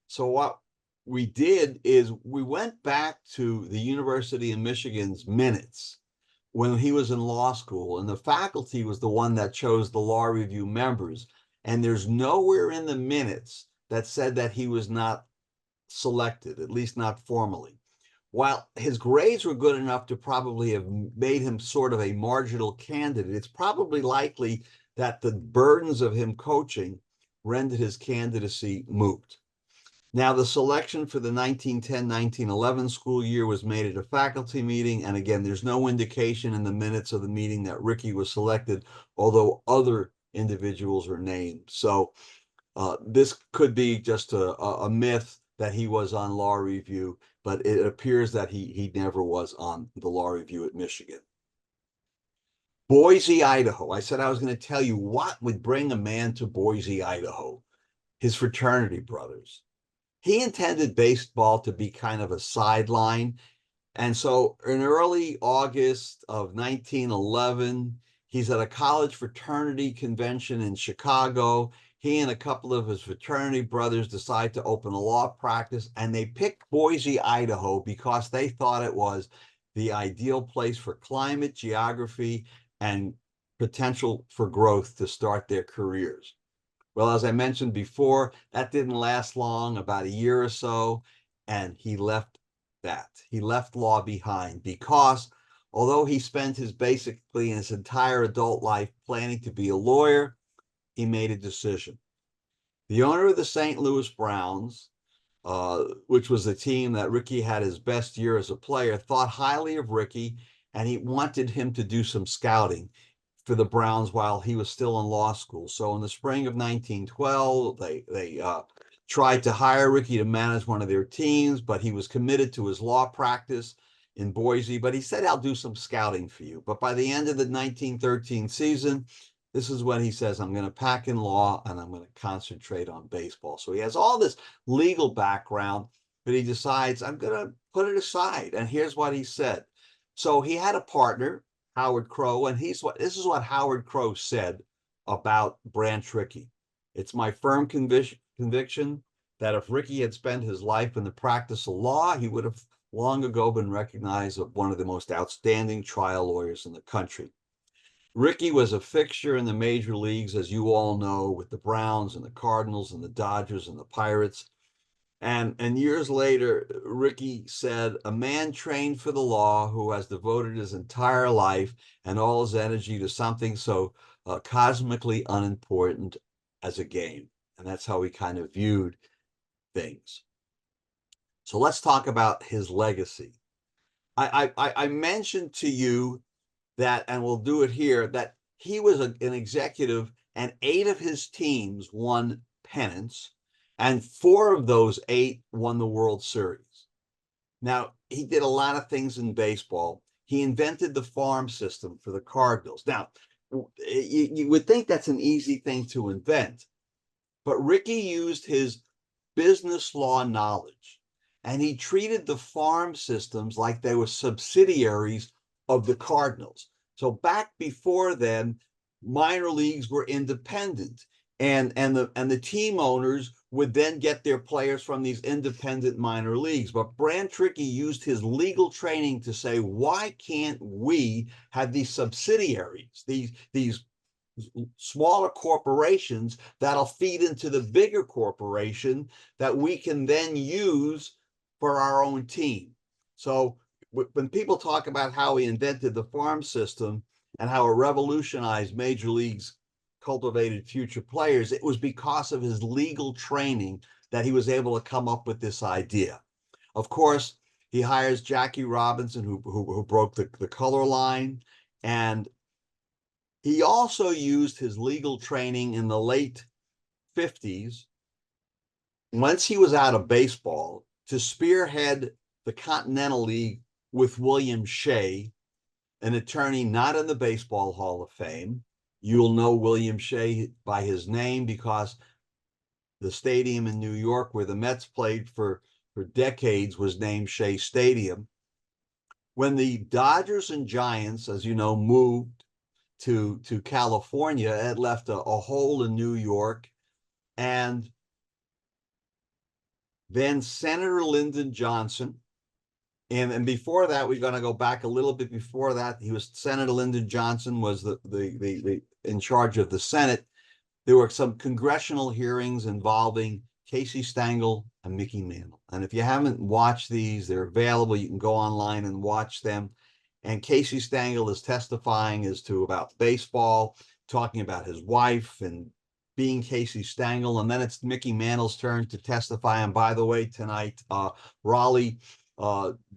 So what we did is we went back to the University of Michigan's minutes when he was in law school, and the faculty was the one that chose the law review members. And there's nowhere in the minutes that said that he was not selected, at least not formally. While his grades were good enough to probably have made him sort of a marginal candidate, it's probably likely that the burdens of him coaching rendered his candidacy moot. Now, the selection for the 1910-1911 school year was made at a faculty meeting, and again, there's no indication in the minutes of the meeting that Rickey was selected, although other individuals are named. So this could be just a myth that he was on law review, but it appears that he never was on the law review at Michigan. Boise, Idaho. I said I was going to tell you what would bring a man to Boise, Idaho. His fraternity brothers. He intended baseball to be kind of a sideline. And so in early August of 1911, he's at a college fraternity convention in Chicago. He and a couple of his fraternity brothers decide to open a law practice, and they picked Boise, Idaho, because they thought it was the ideal place for climate, geography, and potential for growth to start their careers. Well, as I mentioned before, that didn't last long, about a year or so, and he left that. He left law behind because although he spent basically his entire adult life planning to be a lawyer, he made a decision. The owner of the St. Louis Browns, which was the team that Ricky had his best year as a player, thought highly of Ricky, and he wanted him to do some scouting for the Browns while he was still in law school. So in the spring of 1912, they tried to hire Ricky to manage one of their teams, but he was committed to his law practice in Boise. But he said, I'll do some scouting for you. But by the end of the 1913 season, this is when he says, I'm going to pack in law and I'm going to concentrate on baseball. So he has all this legal background, but he decides, I'm going to put it aside. And here's what he said. So he had a partner, Howard Crowe, and this is what Howard Crowe said about Branch Rickey. It's my firm conviction that if Ricky had spent his life in the practice of law, he would have long ago been recognized as one of the most outstanding trial lawyers in the country. Ricky was a fixture in the major leagues, as you all know, with the Browns and the Cardinals and the Dodgers and the Pirates. And years later, Ricky said, a man trained for the law who has devoted his entire life and all his energy to something so cosmically unimportant as a game. And that's how he kind of viewed things. So let's talk about his legacy. I mentioned to you that, and we'll do it here, that he was an executive and 8 of his teams won pennants, and 4 of those 8 won the World Series. Now, he did a lot of things in baseball. He invented the farm system for the Cardinals. Now, you would think that's an easy thing to invent, but Ricky used his business law knowledge, and he treated the farm systems like they were subsidiaries of the Cardinals. So back before then, minor leagues were independent, and the team owners would then get their players from these independent minor leagues. But Branch Rickey used his legal training to say, why can't we have these subsidiaries, these smaller corporations that'll feed into the bigger corporation that we can then use for our own team? So when people talk about how he invented the farm system and how it revolutionized major leagues cultivated future players, it was because of his legal training that he was able to come up with this idea. Of course, he hires Jackie Robinson, who broke the color line, and he also used his legal training in the late 50s, once he was out of baseball, to spearhead the Continental League with William Shea, an attorney not in the Baseball Hall of Fame. You'll know William Shea by his name because the stadium in New York where the Mets played for decades was named Shea Stadium. When the Dodgers and Giants, as you know, moved to California, it left a hole in New York. And then Senator Lyndon Johnson, and before that, we're going to go back a little bit before that. Senator Lyndon Johnson was the in charge of the Senate. There were some congressional hearings involving Casey Stengel and Mickey Mantle. And if you haven't watched these, they're available. You can go online and watch them. And Casey Stengel is testifying about baseball, talking about his wife and being Casey Stengel. And then it's Mickey Mantle's turn to testify. And by the way, tonight, Raleigh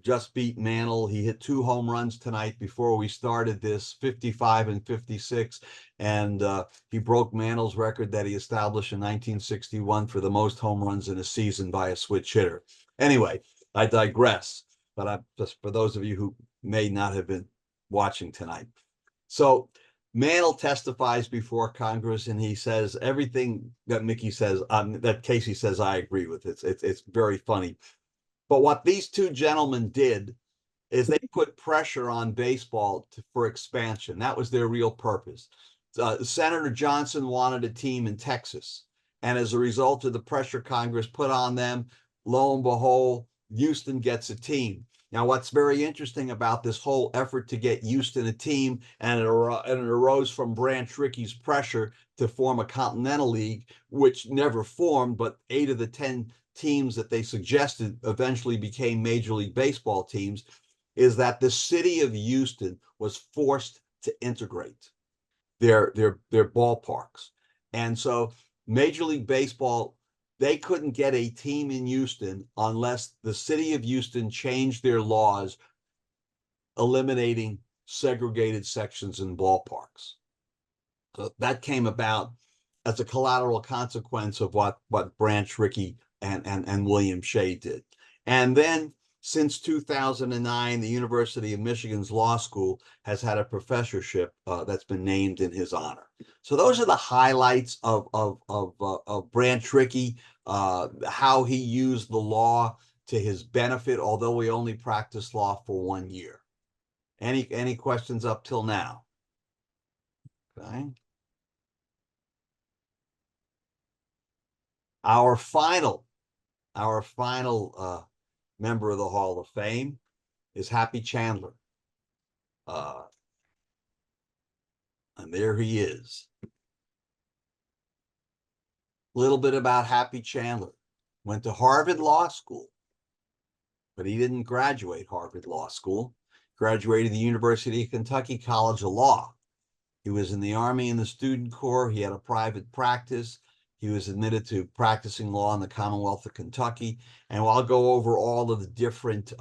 just beat Mantle. He hit 2 home runs tonight before we started this, 55 and 56. And he broke Mantle's record that he established in 1961 for the most home runs in a season by a switch hitter. Anyway, I digress, but just for those of you who may not have been watching tonight. So Mantle testifies before Congress, and he says everything that Mickey says, that Casey says, I agree with. It's very funny. But what these 2 gentlemen did is they put pressure on baseball for expansion. That was their real purpose. Senator Johnson wanted a team in Texas. And as a result of the pressure Congress put on them, lo and behold, Houston gets a team. Now, what's very interesting about this whole effort to get Houston a team, and it arose from Branch Rickey's pressure to form a Continental League, which never formed, but 8 of the 10 teams that they suggested eventually became Major League Baseball teams is that the city of Houston was forced to integrate their ballparks. And so Major League Baseball, they couldn't get a team in Houston unless the city of Houston changed their laws, eliminating segregated sections in ballparks. So that came about as a collateral consequence of what Branch Rickey and William Shea did. And then since 2009, the University of Michigan's Law School has had a professorship that's been named in his honor. So those are the highlights of Branch Rickey, how he used the law to his benefit, although he only practiced law for 1 year. Any questions up till now? Okay. Our final member of the Hall of Fame is Happy Chandler. And there he is. A little bit about Happy Chandler. Went to Harvard Law School, but he didn't graduate Harvard Law School. Graduated the University of Kentucky College of Law. He was in the Army and the Student Corps. He had a private practice. He was admitted to practicing law in the Commonwealth of Kentucky. And I'll go over all of the different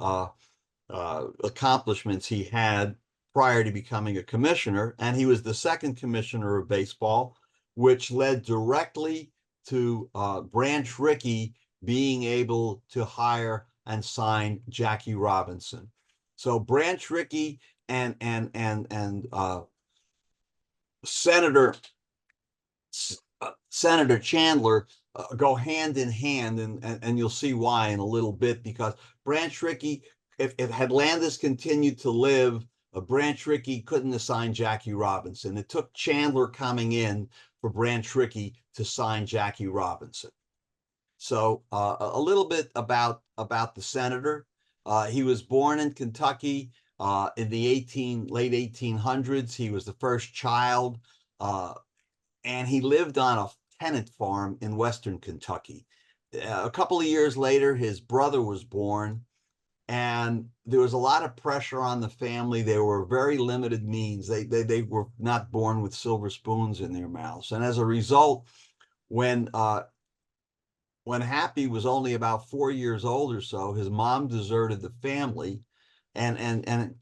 accomplishments he had prior to becoming a commissioner. And he was the second commissioner of baseball, which led directly to Branch Rickey being able to hire and sign Jackie Robinson. So Branch Rickey and Senator Chandler go hand in hand, and you'll see why in a little bit, because Branch Rickey, if had Landis continued to live, Branch Rickey couldn't assign Jackie Robinson. It took Chandler coming in for Branch Rickey to sign Jackie Robinson. So a little bit about the senator. He was born in Kentucky in the late 1800s. He was the first child, and he lived on a tenant farm in Western Kentucky. A couple of years later, his brother was born, and there was a lot of pressure on the family. They were very limited means. They were not born with silver spoons in their mouths. And as a result, when Happy was only about 4 years old or so, his mom deserted the family, and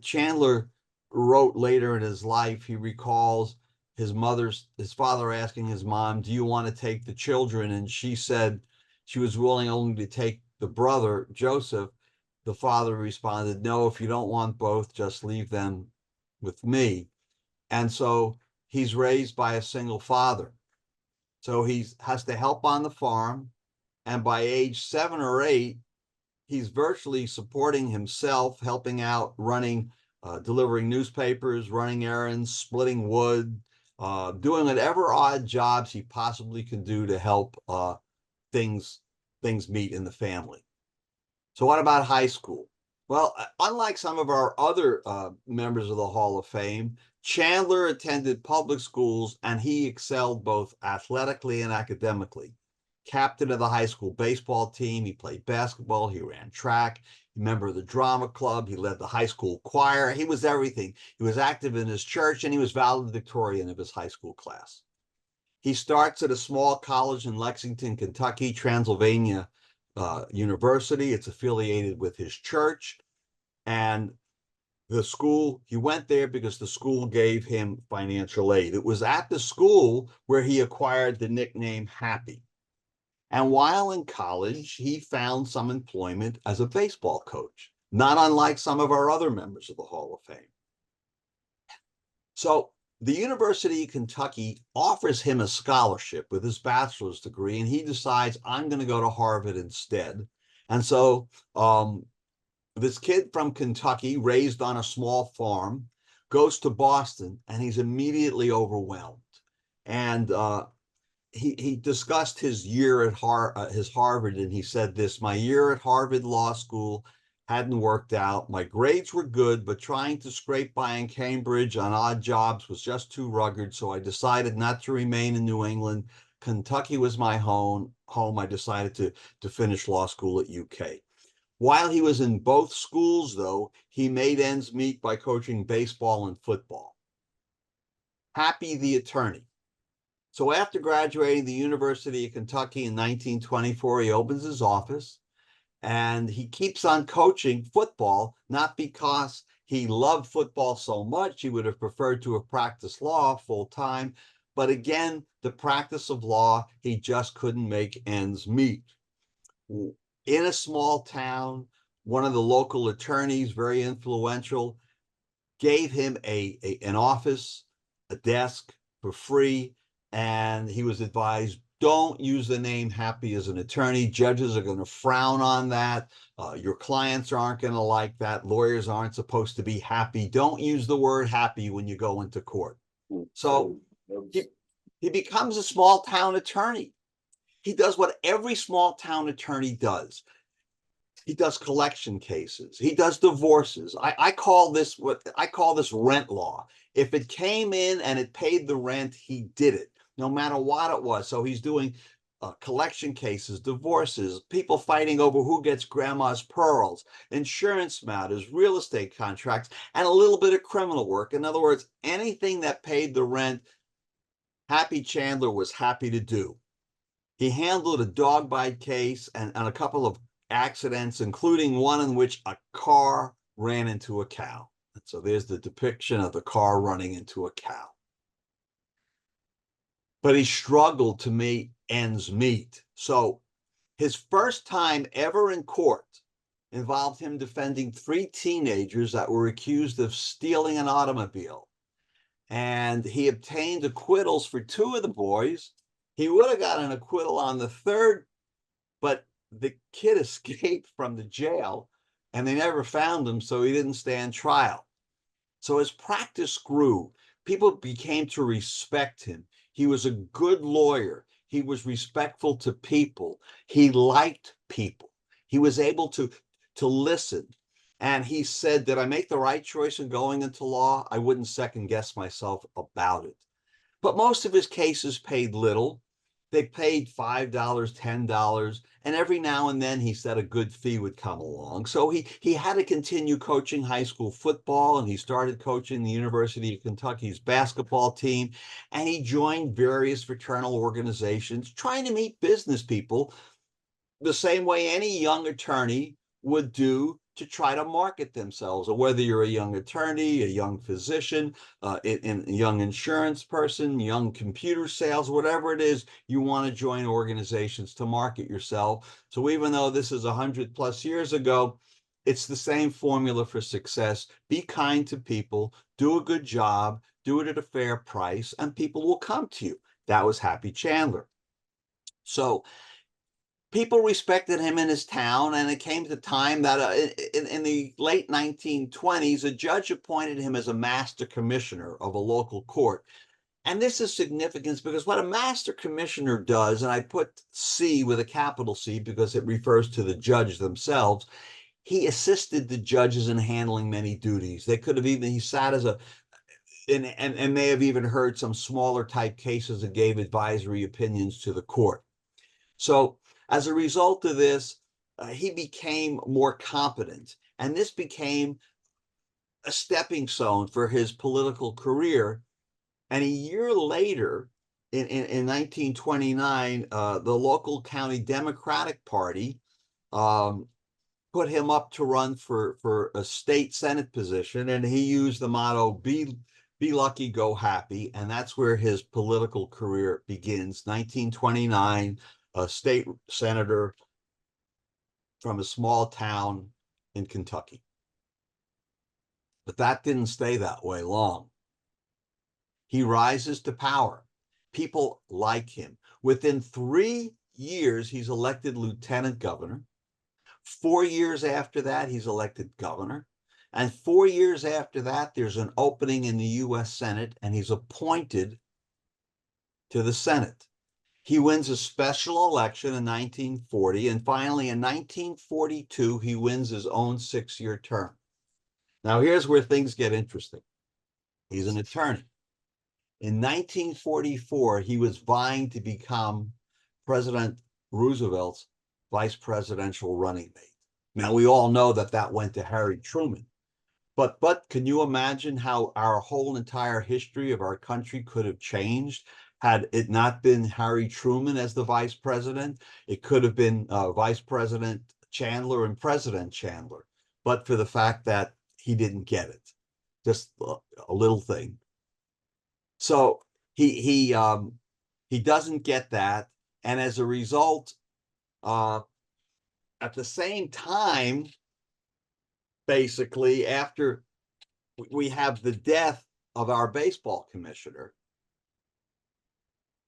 Chandler wrote later in his life, he recalls his father asking his mom, "Do you want to take the children?" And she said she was willing only to take the brother, Joseph. The father responded, "No, if you don't want both, just leave them with me." And so he's raised by a single father. So he has to help on the farm. And by age 7 or 8, he's virtually supporting himself, helping out, delivering newspapers, running errands, splitting wood, doing whatever odd jobs he possibly can do to help things meet in the family. So what about high school? Well, unlike some of our other members of the Hall of Fame, Chandler attended public schools, and he excelled both athletically and academically. Captain of the high school baseball team, he played basketball, he ran track, member of the drama club, he led the high school choir, he was everything. He was active in his church, and he was valedictorian of his high school class. He starts at a small college in Lexington, Kentucky, Transylvania University. It's affiliated with his church, and the school, he went there because the school gave him financial aid. It was at the school where he acquired the nickname Happy. And while in college, he found some employment as a baseball coach, not unlike some of our other members of the Hall of Fame. So the University of Kentucky offers him a scholarship with his bachelor's degree, and he decides, I'm going to go to Harvard instead. And so this kid from Kentucky, raised on a small farm, goes to Boston, and he's immediately overwhelmed. And he discussed his year at Harvard, and he said this: "My year at Harvard Law School hadn't worked out. My grades were good, but trying to scrape by in Cambridge on odd jobs was just too rugged, so I decided not to remain in New England, Kentucky was my home. I decided to finish law school at UK. While he was in both schools, though, he made ends meet by coaching baseball and football. Happy the attorney. So after graduating the University of Kentucky in 1924, he opens his office and he keeps on coaching football, not because he loved football so much, he would have preferred to have practiced law full time. But again, the practice of law, he just couldn't make ends meet. In a small town, one of the local attorneys, very influential, gave him an office, a desk for free, and he was advised, don't use the name Happy as an attorney. Judges are going to frown on that. Your clients aren't going to like that. Lawyers aren't supposed to be happy. Don't use the word happy when you go into court. So he becomes a small town attorney. He does what every small town attorney does. He does collection cases. He does divorces. I call this rent law. If it came in and it paid the rent, he did it, no matter what it was. So he's doing collection cases, divorces, people fighting over who gets grandma's pearls, insurance matters, real estate contracts, and a little bit of criminal work. In other words, anything that paid the rent, Happy Chandler was happy to do. He handled a dog bite case and a couple of accidents, including one in which a car ran into a cow. And so there's the depiction of the car running into a cow. But he struggled to make ends meet. So his first time ever in court involved him defending 3 teenagers that were accused of stealing an automobile. And he obtained acquittals for 2 of the boys. He would have got an acquittal on the 3rd, but the kid escaped from the jail and they never found him, so he didn't stand trial. So as practice grew, people became to respect him. He was a good lawyer. He was respectful to people. He liked people. He was able to listen. And he said, did I make the right choice in going into law? I wouldn't second guess myself about it. But most of his cases paid little. They paid $5, $10, and every now and then he said a good fee would come along. So he had to continue coaching high school football, and he started coaching the University of Kentucky's basketball team, and he joined various fraternal organizations trying to meet business people the same way any young attorney would do to try to market themselves, or whether you're a young attorney, a young physician, a young insurance person, young computer sales, whatever it is, you want to join organizations to market yourself. So even though this is 100+ years ago, it's the same formula for success. Be kind to people, do a good job, do it at a fair price, and people will come to you. That was Happy Chandler. So people respected him in his town, and it came to time that in the late 1920s, a judge appointed him as a master commissioner of a local court. And this is significant because what a master commissioner does, and I put C with a capital C because it refers to the judge themselves, he assisted the judges in handling many duties. They could have even, he sat as a, and may have even heard some smaller type cases and gave advisory opinions to the court. So as a result of this, he became more competent, and this became a stepping stone for his political career. And a year later, in 1929, the local county Democratic Party put him up to run for a state Senate position, and he used the motto, be lucky, go happy. And that's where his political career begins. 1929, a state senator from a small town in Kentucky. But that didn't stay that way long. He rises to power. People like him. Within 3 years, he's elected lieutenant governor. 4 years after that, he's elected governor. And 4 years after that, there's an opening in the U.S. Senate, and he's appointed to the Senate. He wins a special election in 1940, and finally in 1942, he wins his own 6-year term. Now, here's where things get interesting. He's an attorney. In 1944, he was vying to become President Roosevelt's vice presidential running mate. Now, we all know that that went to Harry Truman. But can you imagine how our whole entire history of our country could have changed had it not been Harry Truman as the vice president? It could have been Vice President Chandler and President Chandler, but for the fact that he didn't get it, just a little thing. So he doesn't get that, and as a result, at the same time, basically after we have the death of our baseball commissioner,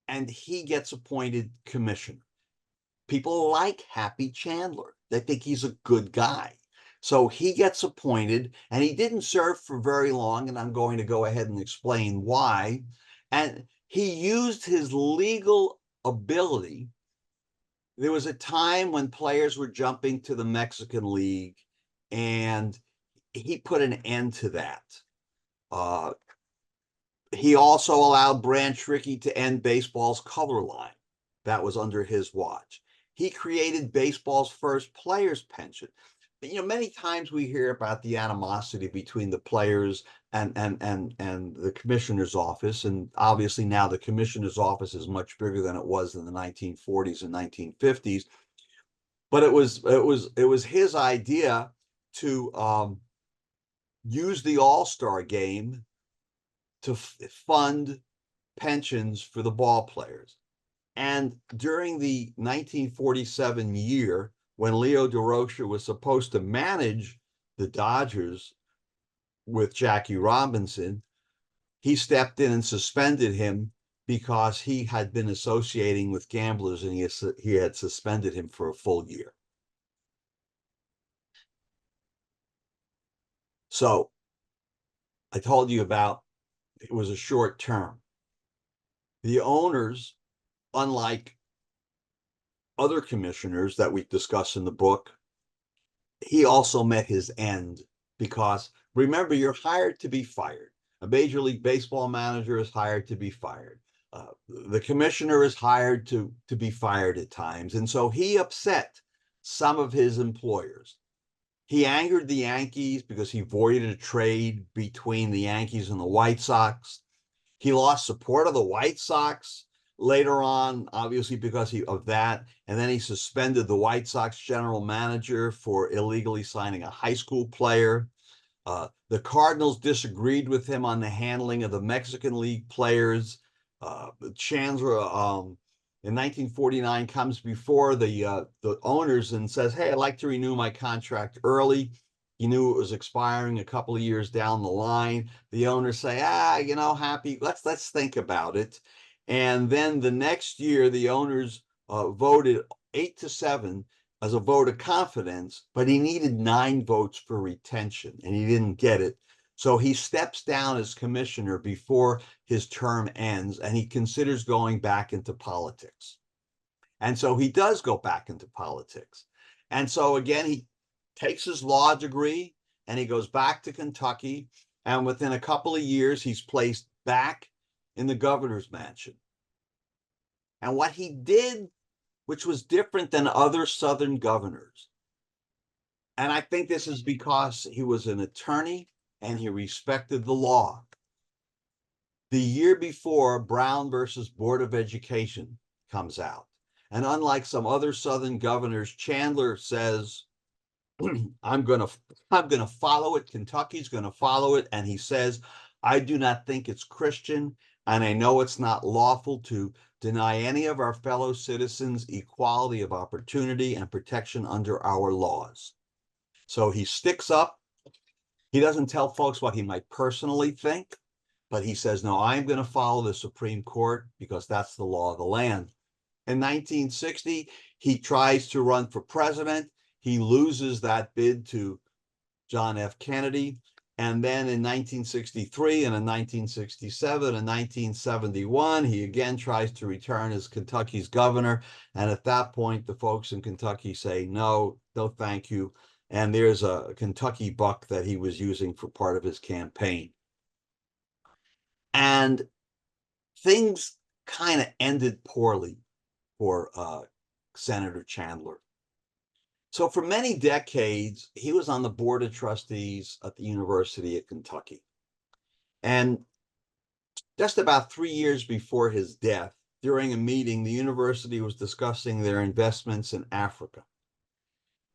and he gets appointed commissioner. People like Happy Chandler. They think he's a good guy. So he gets appointed, and he didn't serve for very long, and I'm going to go ahead and explain why. And he used his legal ability. There was a time when players were jumping to the Mexican League, and he put an end to that. He also allowed Branch Rickey to end baseball's color line. That was under his watch. He created baseball's first players' pension. Many times we hear about the animosity between the players and the commissioner's office, and obviously now the commissioner's office is much bigger than it was in the 1940s and 1950s. But it was his idea to use the All-Star game to fund pensions for the ball players. And during the 1947 year, when Leo DeRocha was supposed to manage the Dodgers with Jackie Robinson, he stepped in and suspended him because he had been associating with gamblers, and he had suspended him for a full year. So I told you about it was a short term. The owners, unlike other commissioners that we discuss in the book, he also met his end, because remember, you're hired to be fired. A Major League Baseball manager is hired to be fired. The commissioner is hired to be fired at times. And so he upset some of his employers. He angered the Yankees because he voided a trade between the Yankees and the White Sox. He lost support of the White Sox later on, obviously because of that. And then he suspended the White Sox general manager for illegally signing a high school player. The Cardinals disagreed with him on the handling of the Mexican League players. Chandler, in 1949, comes before the owners and says, "Hey, I'd like to renew my contract early." He knew it was expiring a couple of years down the line. The owners say, Happy, let's think about it. And then the next year, the owners voted 8-7 as a vote of confidence, but he needed 9 votes for retention, and he didn't get it. So he steps down as commissioner before his term ends, and he considers going back into politics. And so he does go back into politics. And so again, he takes his law degree and he goes back to Kentucky. And within a couple of years, he's placed back in the governor's mansion. And what he did, which was different than other Southern governors, and I think this is because he was an attorney and he respected the law. The year before, Brown versus Board of Education comes out. And unlike some other Southern governors, Chandler says, I'm going to follow it. Kentucky's going to follow it. And he says, I do not think it's Christian, and I know it's not lawful to deny any of our fellow citizens equality of opportunity and protection under our laws. So he sticks up. He doesn't tell folks what he might personally think, but he says, no, I'm going to follow the Supreme Court because that's the law of the land. In 1960, he tries to run for president. He loses that bid to John F. Kennedy. And then in 1963 and in 1967 and 1971, he again tries to return as Kentucky's governor. And at that point, the folks in Kentucky say, no, thank you. And there's a Kentucky buck that he was using for part of his campaign. And things kind of ended poorly for Senator Chandler. So for many decades, he was on the board of trustees at the University of Kentucky. And just about 3 years before his death, during a meeting, the university was discussing their investments in Africa.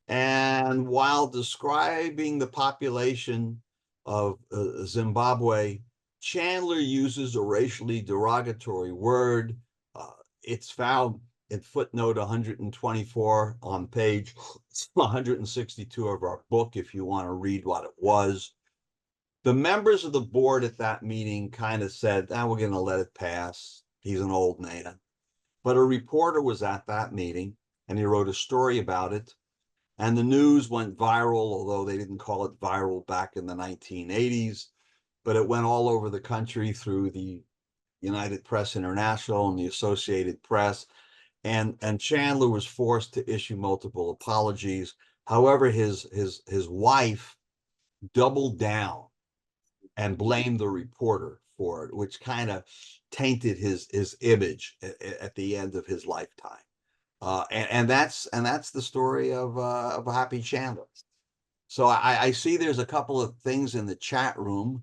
And while describing the population of Zimbabwe, Chandler uses a racially derogatory word. It's found in footnote 124 on page 162 of our book, if you want to read what it was. The members of the board at that meeting kind of said, we're going to let it pass. He's an old man. But a reporter was at that meeting, and he wrote a story about it. And the news went viral, although they didn't call it viral back in the 1980s, but it went all over the country through the United Press International and the Associated Press. And Chandler was forced to issue multiple apologies. However, his wife doubled down and blamed the reporter for it, which kind of tainted his image at the end of his lifetime. And that's the story of Happy Chandler. So I see there's a couple of things in the chat room.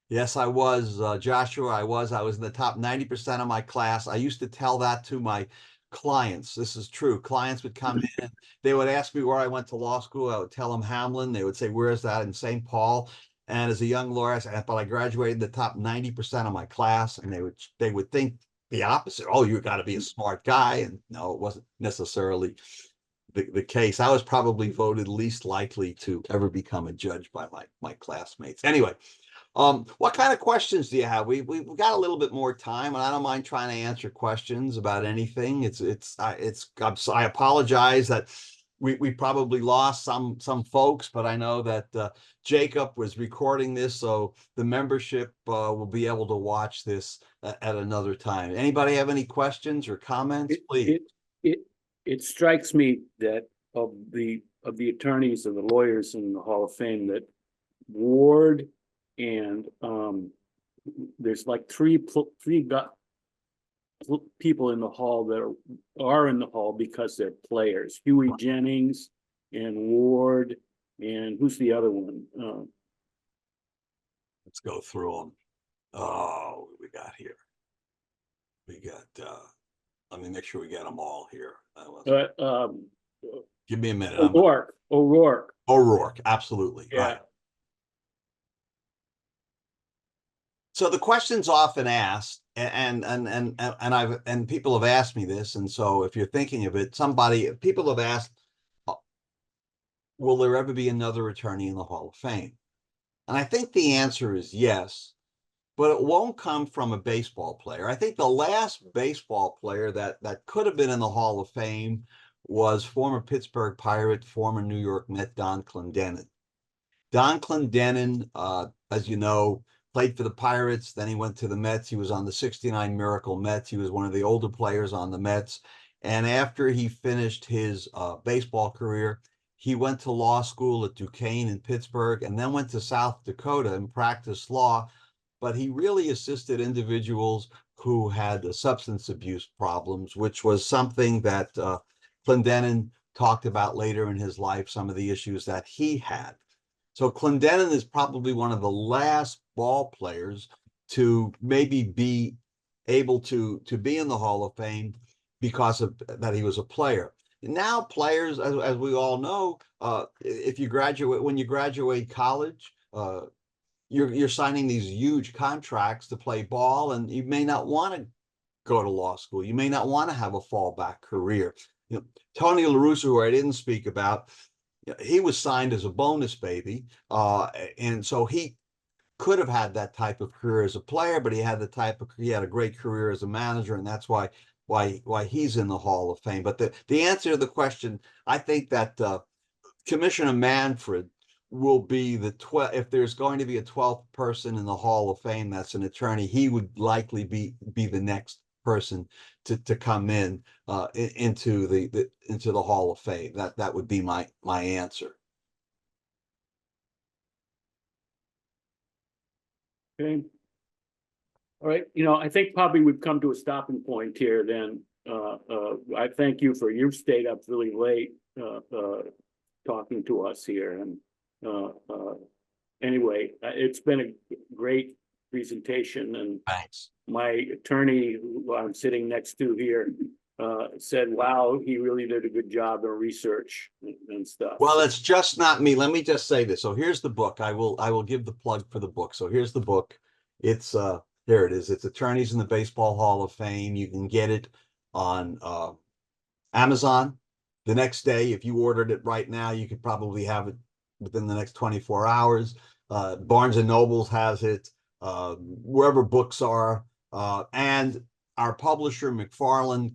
Yes, I was, Joshua, I was in the top 90% of my class. I used to tell that to my clients. This is true. Clients would come in, they would ask me where I went to law school. I would tell them Hamlin. They would say, where is that? In St. Paul. And as a young lawyer, I said, but I graduated the top 90% of my class. And they would think the opposite. Oh, you got to be a smart guy. And no, it wasn't necessarily the case. I was probably voted least likely to ever become a judge by my classmates. Anyway, what kind of questions do you have? We've got a little bit more time, and I don't mind trying to answer questions about anything. I apologize that we probably lost some folks, but I know that Jacob was recording this, so the membership will be able to watch this at another time. Anybody have any questions or comments, please? It strikes me that of the attorneys and the lawyers in the Hall of Fame, that Ward and there's like three people in the hall that are in the hall because they're players. Huey Jennings and Ward, and who's the other one? Let's go through them. Oh, what we got here. We got. Let me make sure we get them all here. Give me a minute. O'Rourke, absolutely. yeah. Right. So the question's often asked, and people have asked me this, and so if you're thinking of it, people have asked, will there ever be another attorney in the Hall of Fame? And I think the answer is yes, but it won't come from a baseball player. I think the last baseball player that could have been in the Hall of Fame was former Pittsburgh Pirate, former New York Met, Don Clendenin. Don Clendenin, as you know, played for the Pirates. Then he went to the Mets. He was on the '69 Miracle Mets. He was one of the older players on the Mets. And after he finished his baseball career, he went to law school at Duquesne in Pittsburgh and then went to South Dakota and practiced law. But he really assisted individuals who had substance abuse problems, which was something that Clendenin talked about later in his life, some of the issues that he had. So Clendenin is probably one of the last ball players to maybe be able to be in the Hall of Fame because of that he was a player. Now players, as we all know, if you graduate, when you graduate college, you're signing these huge contracts to play ball, and you may not want to go to law school. You may not want to have a fallback career. Tony La Russa, who I didn't speak about, he was signed as a bonus baby, and so he could have had that type of career as a player, but he had a great career as a manager, and that's why he's in the Hall of Fame. But the answer to the question, I think that Commissioner Manfred will be if there's going to be a 12th person in the Hall of Fame that's an attorney, he would likely be the next person to come into the Hall of Fame. That would be my answer. Okay. All right, I think probably we've come to a stopping point here then. I thank you for, you stayed up really late, talking to us here and, anyway, it's been a great presentation and Thanks. my attorney, who I'm sitting next to here, said, wow, he really did a good job of research and stuff. Well, it's just not me. Let me just say this. So here's the book. I will give the plug for the book. So here's the book. It's here it is. It's Attorneys in the Baseball Hall of Fame. You can get it on Amazon the next day. If you ordered it right now, you could probably have it within the next 24 hours. Barnes and Nobles has it, wherever books are. And our publisher, McFarland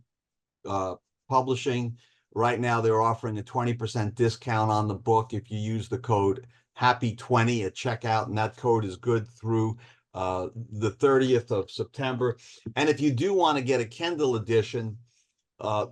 Publishing, right now they're offering a 20% discount on the book if you use the code HAPPY20 at checkout, and that code is good through the 30th of September. And if you do want to get a Kindle edition, the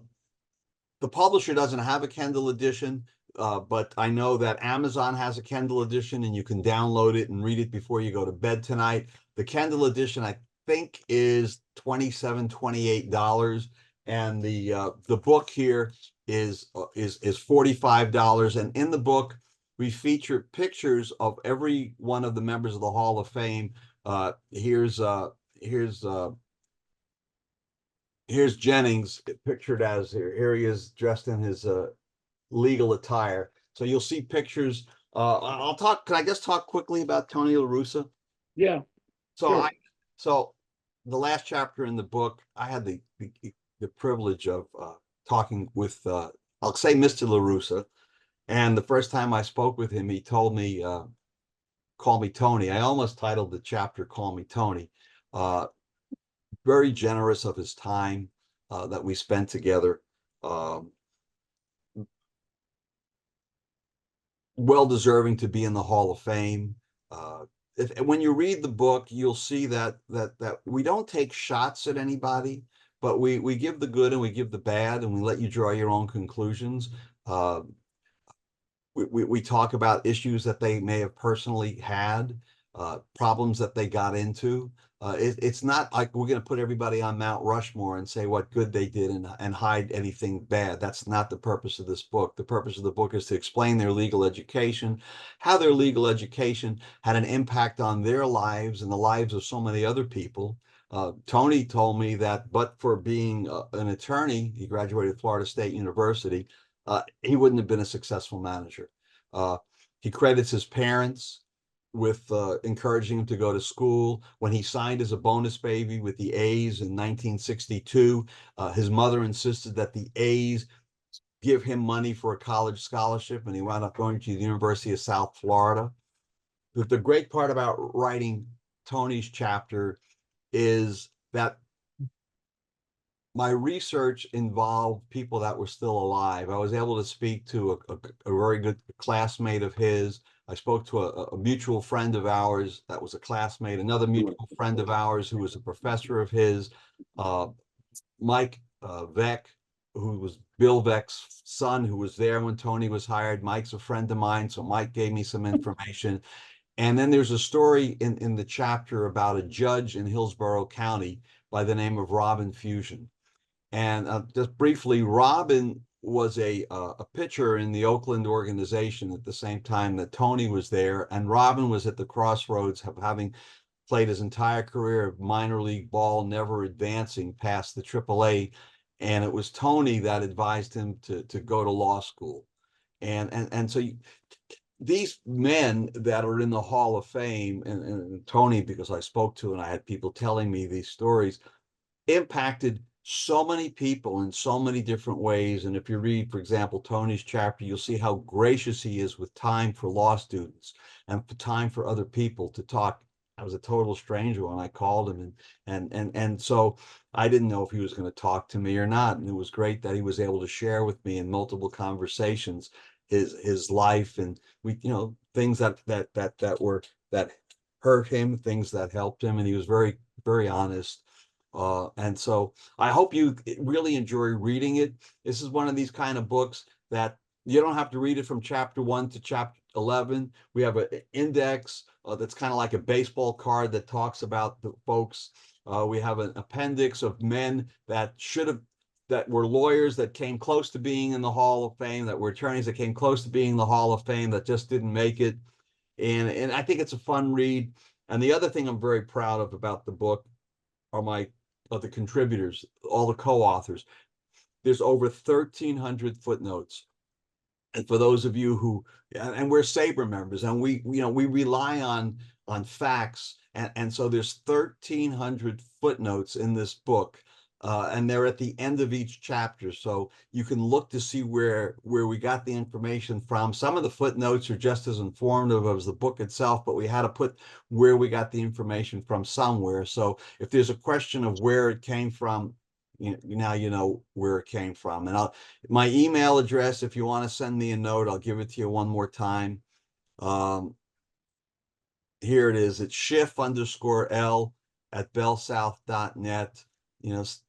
publisher doesn't have a Kindle edition, but I know that Amazon has a Kindle edition and you can download it and read it before you go to bed tonight. The Kindle edition, I think, is $27, $28. And the book here is $45. And in the book, we feature pictures of every one of the members of the Hall of Fame. Here's Jennings pictured as here he is dressed in his legal attire. So you'll see pictures. Can I just talk quickly about Tony La Russa? Yeah. So sure. So the last chapter in the book, I had the privilege of talking with I'll say Mr. La Russa. And the first time I spoke with him, he told me, call me Tony. I almost titled the chapter Call Me Tony. Very generous of his time that we spent together. Well deserving to be in the Hall of Fame. When you read the book, you'll see that we don't take shots at anybody, but we give the good and we give the bad, and we let you draw your own conclusions. We talk about issues that they may have personally had, problems that they got into. It's not like we're going to put everybody on Mount Rushmore and say what good they did and hide anything bad. That's not the purpose of this book. The purpose of the book is to explain their legal education, how their legal education had an impact on their lives and the lives of so many other people. Tony told me that, but for being an attorney, he graduated Florida State University, he wouldn't have been a successful manager. He credits his parents with encouraging him to go to school. When he signed as a bonus baby with the A's in 1962, his mother insisted that the A's give him money for a college scholarship, and he wound up going to the University of South Florida. But the great part about writing Tony's chapter is that my research involved people that were still alive. I was able to speak to a very good classmate of his. I spoke to a mutual friend of ours that was a classmate, another mutual friend of ours who was a professor of his, Mike Veck, who was Bill Veck's son, who was there when Tony was hired. Mike's a friend of mine, so Mike gave me some information. And then there's a story in the chapter about a judge in Hillsborough County by the name of Robin Fusion. And just briefly, Robin was a pitcher in the Oakland organization at the same time that Tony was there. And Robin was at the crossroads of having played his entire career of minor league ball, never advancing past the AAA. And it was Tony that advised him to go to law school. And so these men that are in the Hall of Fame, and Tony, because I spoke to and I had people telling me these stories, impacted so many people in so many different ways. And if you read, for example, Tony's chapter, you'll see how gracious he is with time for law students and for time for other people to talk. I was a total stranger when I called him, and so I didn't know if he was going to talk to me or not. And it was great that he was able to share with me in multiple conversations his life, and we, things that hurt him, things that helped him, and he was very, very honest. And so I hope you really enjoy reading it. This is one of these kind of books that you don't have to read it from chapter 1 to chapter 11. We have an index that's kind of like a baseball card that talks about the folks. We have an appendix of men that that were lawyers that came close to being in the Hall of Fame, that were attorneys that came close to being in the Hall of Fame that just didn't make it. And I think it's a fun read. And the other thing I'm very proud of about the book are the contributors, all the co-authors. There's over 1,300 footnotes. And for those of you who, and we're SABR members, and we rely on facts, and so there's 1,300 footnotes in this book, and they're at the end of each chapter, so you can look to see where we got the information from. Some of the footnotes are just as informative as the book itself, but we had to put where we got the information from somewhere. So if there's a question of where it came from, now you know where it came from. And my email address, if you want to send me a note, I'll give it to you one more time. Here it is. It's Schiff_L@bellsouth.net.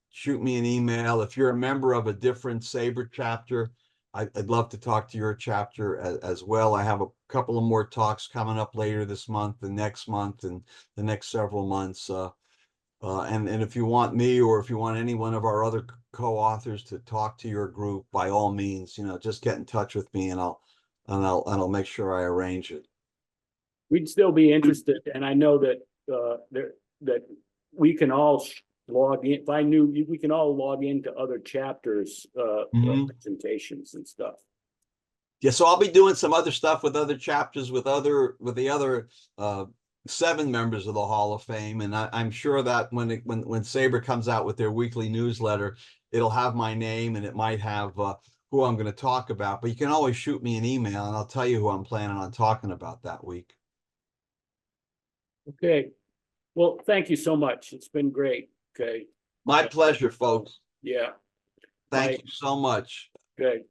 Shoot me an email. If you're a member of a different SABR chapter, I'd love to talk to your chapter as well. I have a couple of more talks coming up later this month and next month and the next several months. And if you want me, or if you want any one of our other co-authors to talk to your group, by all means, just get in touch with me, and I'll make sure I arrange it. We'd still be interested, and I know that that we can all log in. If I knew, we can all log into other chapters, presentations and stuff. Yeah, so I'll be doing some other stuff with other chapters, with the other 7 members of the Hall of Fame, and I'm sure that when SABR comes out with their weekly newsletter, it'll have my name, and it might have who I'm going to talk about. But you can always shoot me an email, and I'll tell you who I'm planning on talking about that week. Okay. Well, thank you so much. It's been great. Okay. My pleasure, folks. Yeah. Thank you so much. Okay.